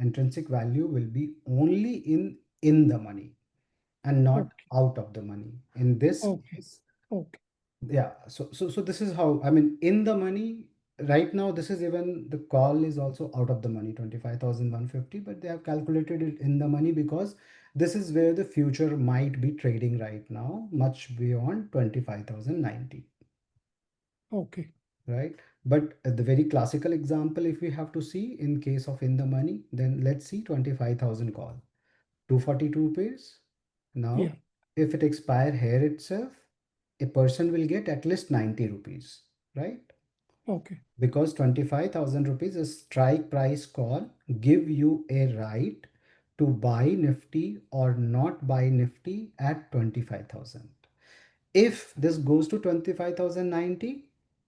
Intrinsic value will be only in the money and not Okay. out of the money. In this Okay. case, Okay. yeah. So this is how, I mean, in the money right now, this is even the call is also out of the money, 25,150, but they have calculated it in the money because this is where the future might be trading right now, much beyond 25,090, Okay. right? But the very classical example, if we have to see in case of in the money, then let's see 25,000 call. 242 rupees. Yeah. Now, if it expire here itself, a person will get at least 90 rupees, right? Okay. Because 25,000 rupees is strike price call, give you a right to buy Nifty or not buy Nifty at 25,000. If this goes to 25,090,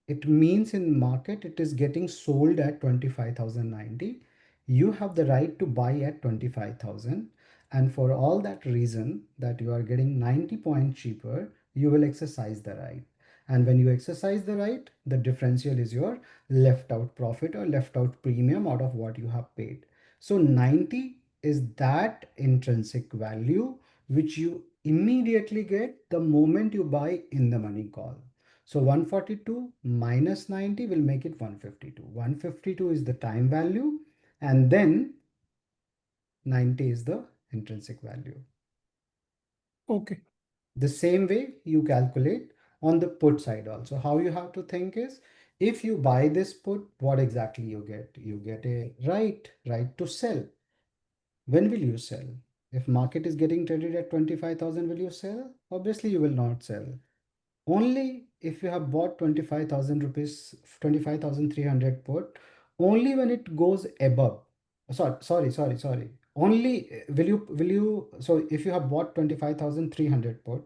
it means in market it is getting sold at 25,090. You have the right to buy at 25,000. And for all that reason that you are getting 90 points cheaper, you will exercise the right. And when you exercise the right, the differential is your left out profit or left out premium out of what you have paid. So 90 is that intrinsic value which you immediately get the moment you buy in the money call. So 142 minus 90 will make it 152. 152 is the time value, and then 90 is the intrinsic value. Okay. The same way you calculate on the put side also. How you have to think is, if you buy this put, what exactly you get? You get a right to sell. When will you sell? If market is getting traded at 25,000, will you sell? Obviously, you will not sell. Only if you have bought 25,000 rupees, 25,300 put, only when it goes above. Sorry. only will you so if you have bought 25,300 put,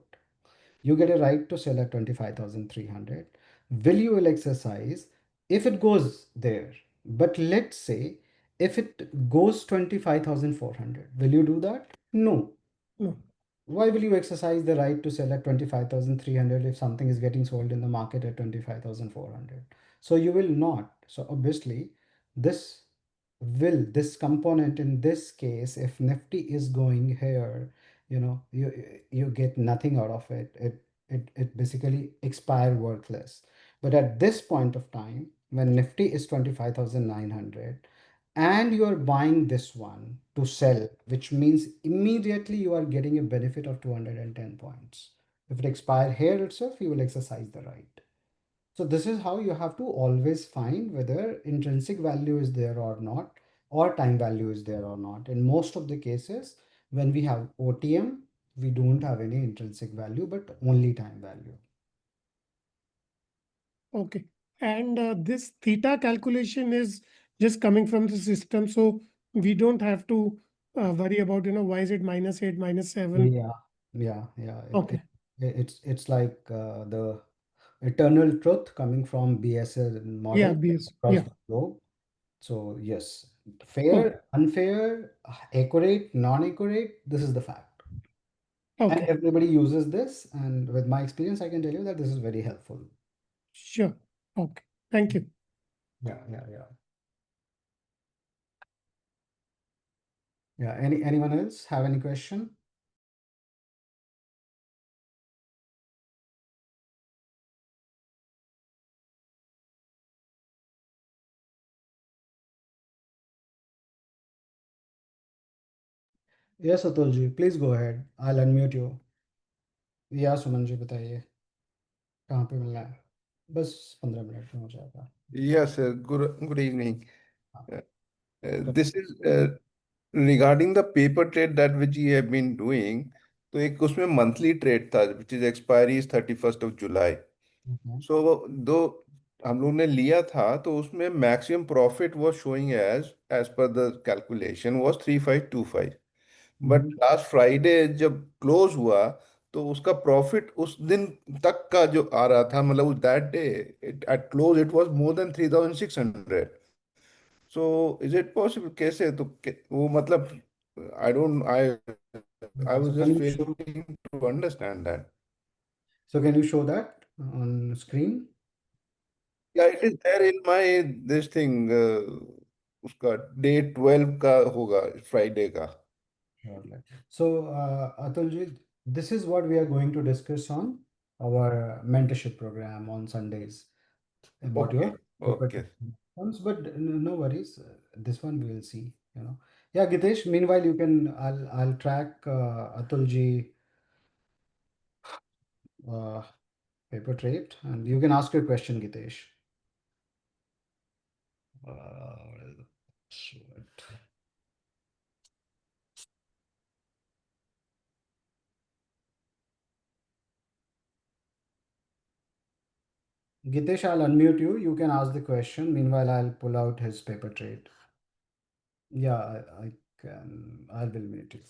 you get a right to sell at 25,300. Will you will exercise if it goes there? But let's say if it goes 25,400, will you do that? No. No. Why will you exercise the right to sell at 25,300 if something is getting sold in the market at 25,400? So you will not. So obviously, this this component in this case, if Nifty is going here, you get nothing out of it. It basically expire worthless. But at this point of time, when Nifty is 25,900, and you are buying this one to sell, which means immediately you are getting a benefit of 210 points. If it expire here itself, you will exercise the right. So this is how you have to always find whether intrinsic value is there or not, or time value is there or not. In most of the cases, when we have OTM, we don't have any intrinsic value, but only time value. Okay. And this theta calculation is just coming from the system. So we don't have to worry about, why is it -8, -7? Yeah, yeah. Okay. It's like the eternal truth coming from BSL Yeah, model BS. across Yeah. the globe. So yes, Okay. fair, unfair, accurate, non-accurate, this is the fact. And Okay. everybody uses this. And with my experience, I can tell you that this is very helpful. Sure. Okay. Thank you. Yeah. Yeah. Anyone else have any question? Yes, Atul ji, please go ahead. I'll unmute you. या सुमन जी बताइए कहाँ पे मिलना है बस 15 minute में हो जाएगा Yes, sir. Good evening. हाँ, This is regarding the paper trade that which you have been doing. तो एक उसमें मंथली ट्रेड था which is expiry is 31st of July. okay. So दो हम लोग ने लिया था तो उसमें maximum profit was showing as per the calculation was 3525. But Mhm. Last Friday जब क्लोज हुआ तो उसका प्रॉफिट उस दिन तक का जो आ रहा था मतलब that day at close it was more than 3600. So is it possible कैसे तो वो मतलब I don't I I So was can just you show failing to understand that. so can you show that on screen? या it is there in my this thing. उसका day 12 का होगा Friday का. Alright. So, Atulji, this is what we are going to discuss on our mentorship program on Sundays about okay your paper okay. ones, but no worries. This one we will see, Yeah, Gitesh, meanwhile, I'll track Atulji uh, paper trade and you can ask your question, Gitesh. Show it. Gitesh, I'll unmute you. You can ask the question. Meanwhile, I'll pull out his paper trade. Yeah, I can. I will mute you.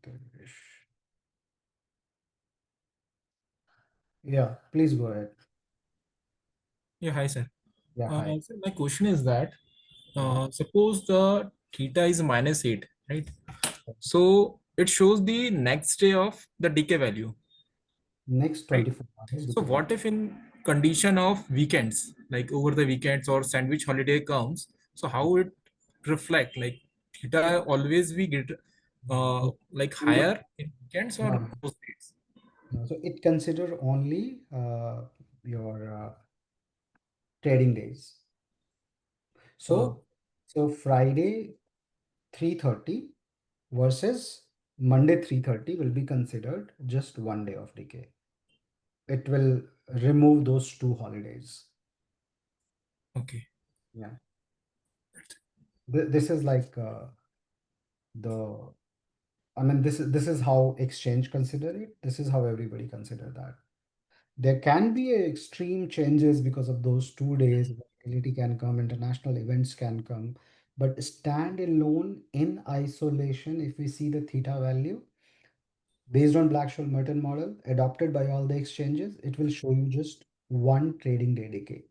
Gitesh. Yeah, please go ahead. Yeah, hi sir. Yeah, hi. So my question is that Yeah. suppose the theta is -8, right? So it shows the next day of the decay value, Next right? 24 hours So decay. what if in condition of weekends, like over the weekends or sandwich holiday comes, so how it reflect like theta always we get like No, higher in weekends or no, those days? no. So it consider only your trading days. Uh, So, Friday 3:30 versus Monday 3:30 will be considered just one day of decay. It will remove those two holidays. okay. Yeah. This is like the I mean this is how exchange consider it. This is how everybody consider that. There can be extreme changes because of those 2 days. Volatility can come, international events can come. But standalone in isolation, if we see the theta value based on Black-Scholes-Merton model adopted by all the exchanges, it will show you just one trading day decay.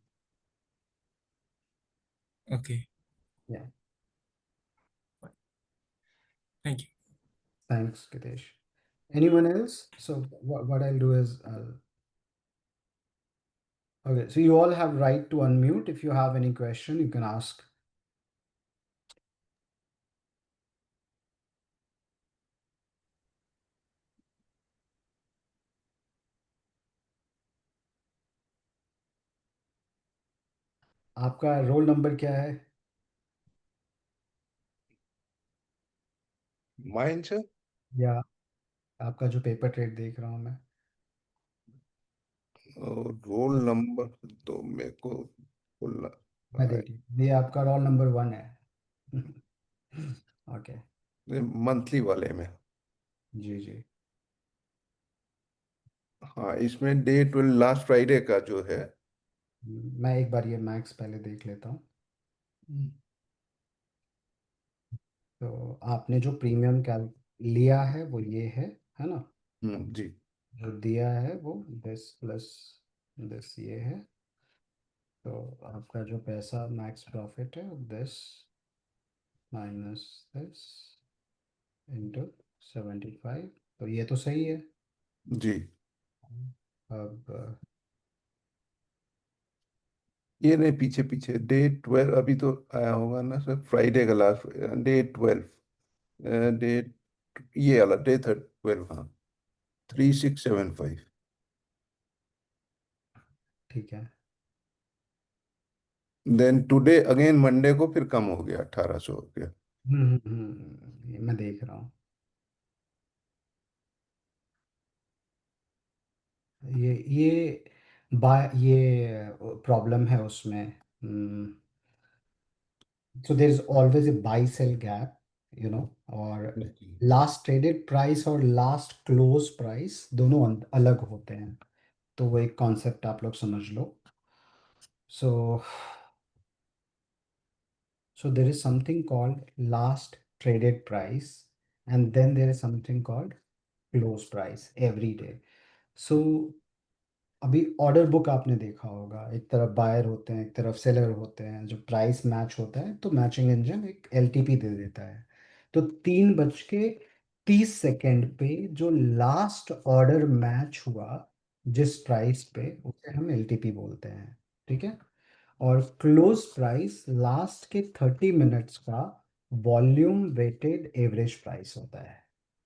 Okay. Yeah. Thank you. Thanks, Kitesh. Anyone else? So what I'll do is okay. So you all have right to unmute. If you have any question, you can ask. आपका roll number क्या है? Mine sir, या आपका जो paper trade देख रहा हूँ मैं। रोल नंबर तो मेरे को बोलना मैं देख ये आपका रोल नंबर 1 है। ओके। मंथली वाले में। जी जी। हाँ, इसमें डे 12 लास्ट फ्राइडे का जो है। मैं एक बार ये मैक्स पहले देख लेता हूँ। तो आपने जो प्रीमियम कैल लिया है वो ये है ना? जी। जो दिया है वो 10 + 10 ये है। तो आपका जो पैसा मैक्स प्रॉफिट है 10 - 10 × 75, तो ये तो सही है। जी, अब ये नहीं, पीछे पीछे डे 12 अभी तो आया होगा ना सर, फ्राइडे का लास्ट डे 12, डे ये वाला डे 12, हाँ, 3675। ठीक है। देन टुडे अगेन मंडे को फिर कम हो गया, 1800 हो गया। ये मैं देख रहा हूँ। ये ये प्रॉब्लम है उसमें। So there is always a buy sell gap. और लास्ट ट्रेडेड प्राइस और लास्ट क्लोज प्राइस दोनों अलग होते हैं। तो वो एक कॉन्सेप्ट आप लोग समझ लो। सो there is something called last traded price, and then there is something called close price every day. So अभी ऑर्डर बुक आपने देखा होगा, एक तरफ बायर होते हैं एक तरफ सेलर होते हैं। जो प्राइस मैच होता है तो मैचिंग इंजन एक एलटीपी दे देता है। तो 3:30 पे जो लास्ट ऑर्डर मैच हुआ जिस प्राइस पे, उसे हम एलटीपी बोलते हैं। ठीक है। और क्लोज प्राइस लास्ट के 30 मिनट्स का वॉल्यूम वेटेड एवरेज प्राइस होता है।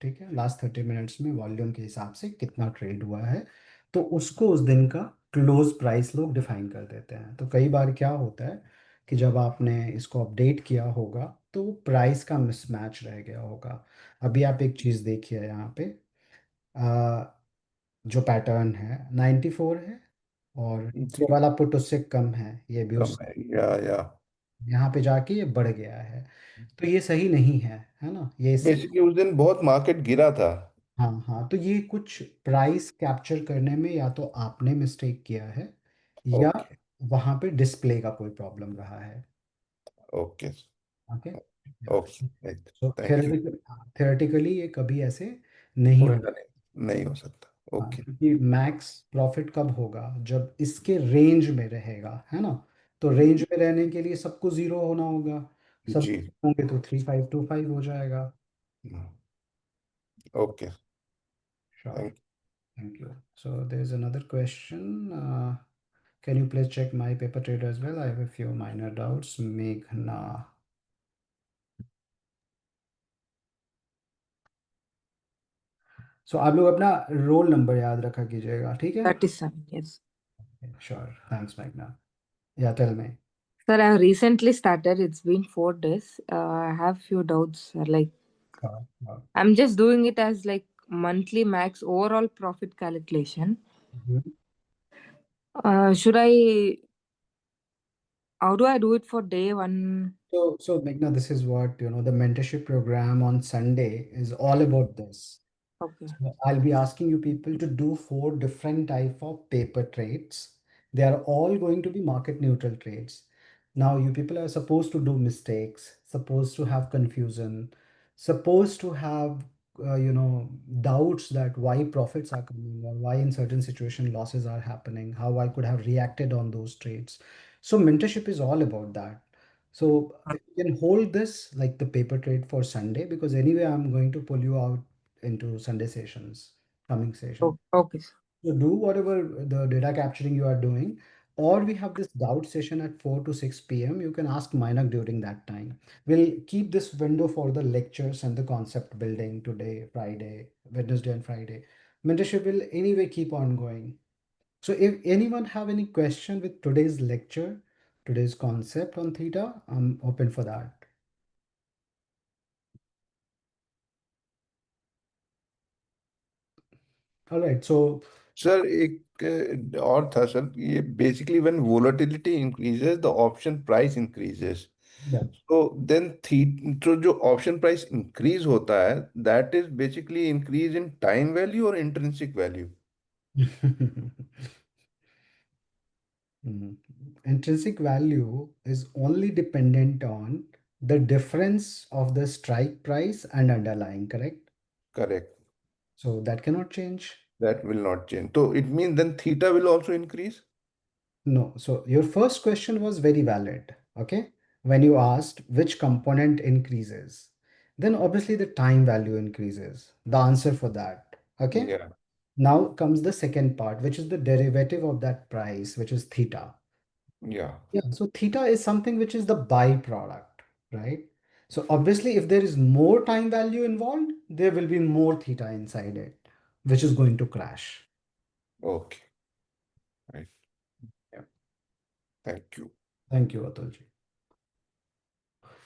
ठीक है। लास्ट 30 मिनट्स में वॉल्यूम के हिसाब से कितना ट्रेड हुआ है, तो उसको उस दिन का क्लोज प्राइस लोग डिफाइन कर देते हैं। तो कई बार क्या होता है कि जब आपने इसको अपडेट किया होगा तो प्राइस का मिसमैच रह गया होगा। अभी आप एक चीज़ देखिए यहाँ पे, आ, जो पैटर्न है 94 है, और ये जी, वाला पुट उससे कम है, ये भी कम उस है या यहाँ पे जाके ये बढ़ गया है। तो ये सही नहीं है ना? ये इससे बेसिकली उस दिन बहुत मार्केट गिरा था। हाँ हाँ, तो ये कुछ प्राइस कैप्चर करने में या तो आपने मिस्टेक किया है या ओके, वहाँ पे डिस्प्ले का कोई प्रॉब्लम रहा है। Okay, okay. ओके, तो थैंक यू। थियोरेटिकली ये कभी ऐसे नहीं हो। होएगा नहीं, नहीं हो सकता। हाँ, ओके। क्योंकि मैक्स प्रॉफिट कब होगा? जब इसके रेंज में रहेगा, है ना? तो रेंज में रहने के लिए सबको जीरो होना होगा। सब जी, होंगे तो 3525 हो जाएगा। Okay, sure. Thank thank you. So there is another question. Can you please check my paper trade as well? I have a few minor doubts. Meghna. So आप लोग अपना रोल नंबर याद रखा कीजिएगा, ठीक है? 37, yes. Sure. Thanks, Meghna. Yeah, tell me. Sir, I have recently started. It's been 4 days. I have few doubts, sir. Like, Sure, sure. I'm just doing it as like monthly max overall profit calculation. Mhm. Should I, how do I do it for day one? So Meghna, this is what, the mentorship program on Sunday is all about this. Okay. So I'll be asking you people to do 4 different type of paper trades. They are all going to be market neutral trades. Now you people are supposed to do mistakes. supposed to have confusion, supposed to have doubts that why profits are coming or why in certain situation losses are happening, how I could have reacted on those trades. So mentorship is all about that. So if you can hold this like the paper trade for Sunday, because anyway I'm going to pull you out into Sunday sessions, coming session. Okay, sir. So do whatever the data capturing you are doing, or we have this doubt session at 4 to 6 p.m. You can ask Mainak during that time. We'll keep this window for the lectures and the concept building today, Friday, Wednesday and Friday. Mentorship will anyway keep on going. So if anyone have any question with today's lecture, today's concept on theta, I'm open for that. All right. So sir एक और था sir, ये basically when volatility increases the option price increases, yeah. so then तो जो option price increase होता है that is basically increase in time value और intrinsic value. Mhm. Intrinsic value is only dependent on the difference of the strike price and underlying, correct? Correct. So that cannot change. That will not change, so it means then theta will also increase. No. So your first question was very valid. Okay. When you asked which component increases, then obviously the time value increases. The answer for that. Okay. Yeah, Now comes the second part, which is the derivative of that price, which is theta. yeah. Yeah, so theta is something which is the byproduct, right? So obviously, if there is more time value involved, there will be more theta inside it, which is going to crash. Okay, right. Yeah. Thank you. Thank you, Atulji.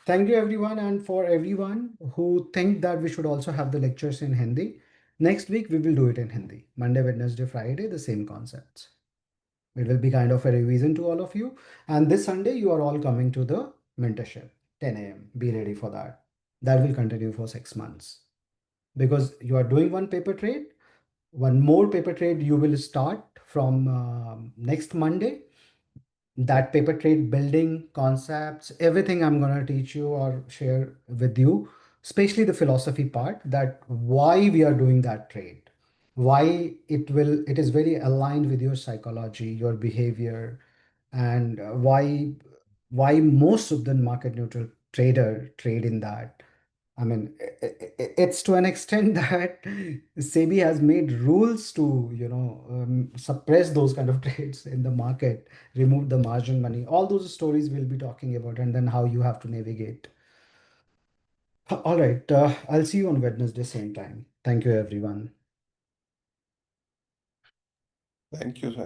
Thank you, everyone, and for everyone who think that we should also have the lectures in Hindi. Next week, we will do it in Hindi. Monday, Wednesday, Friday, the same concepts. It will be kind of a revision to all of you. And this Sunday, you are all coming to the mentorship, 10 a.m. Be ready for that. That will continue for 6 months because you are doing one paper trade. One more paper trade you will start from next Monday. That paper trade building concepts, everything I'm going to teach you or share with you, especially the philosophy part that why we are doing that trade, why it is very aligned with your psychology, your behavior, and why most of the market neutral trader trade in that. I mean, it's to an extent that SEBI has made rules to, suppress those kind of trades in the market, remove the margin money. All those stories we'll be talking about, and then how you have to navigate. All right. I'll see you on Wednesday, same time. Thank you, everyone. Thank you, sir.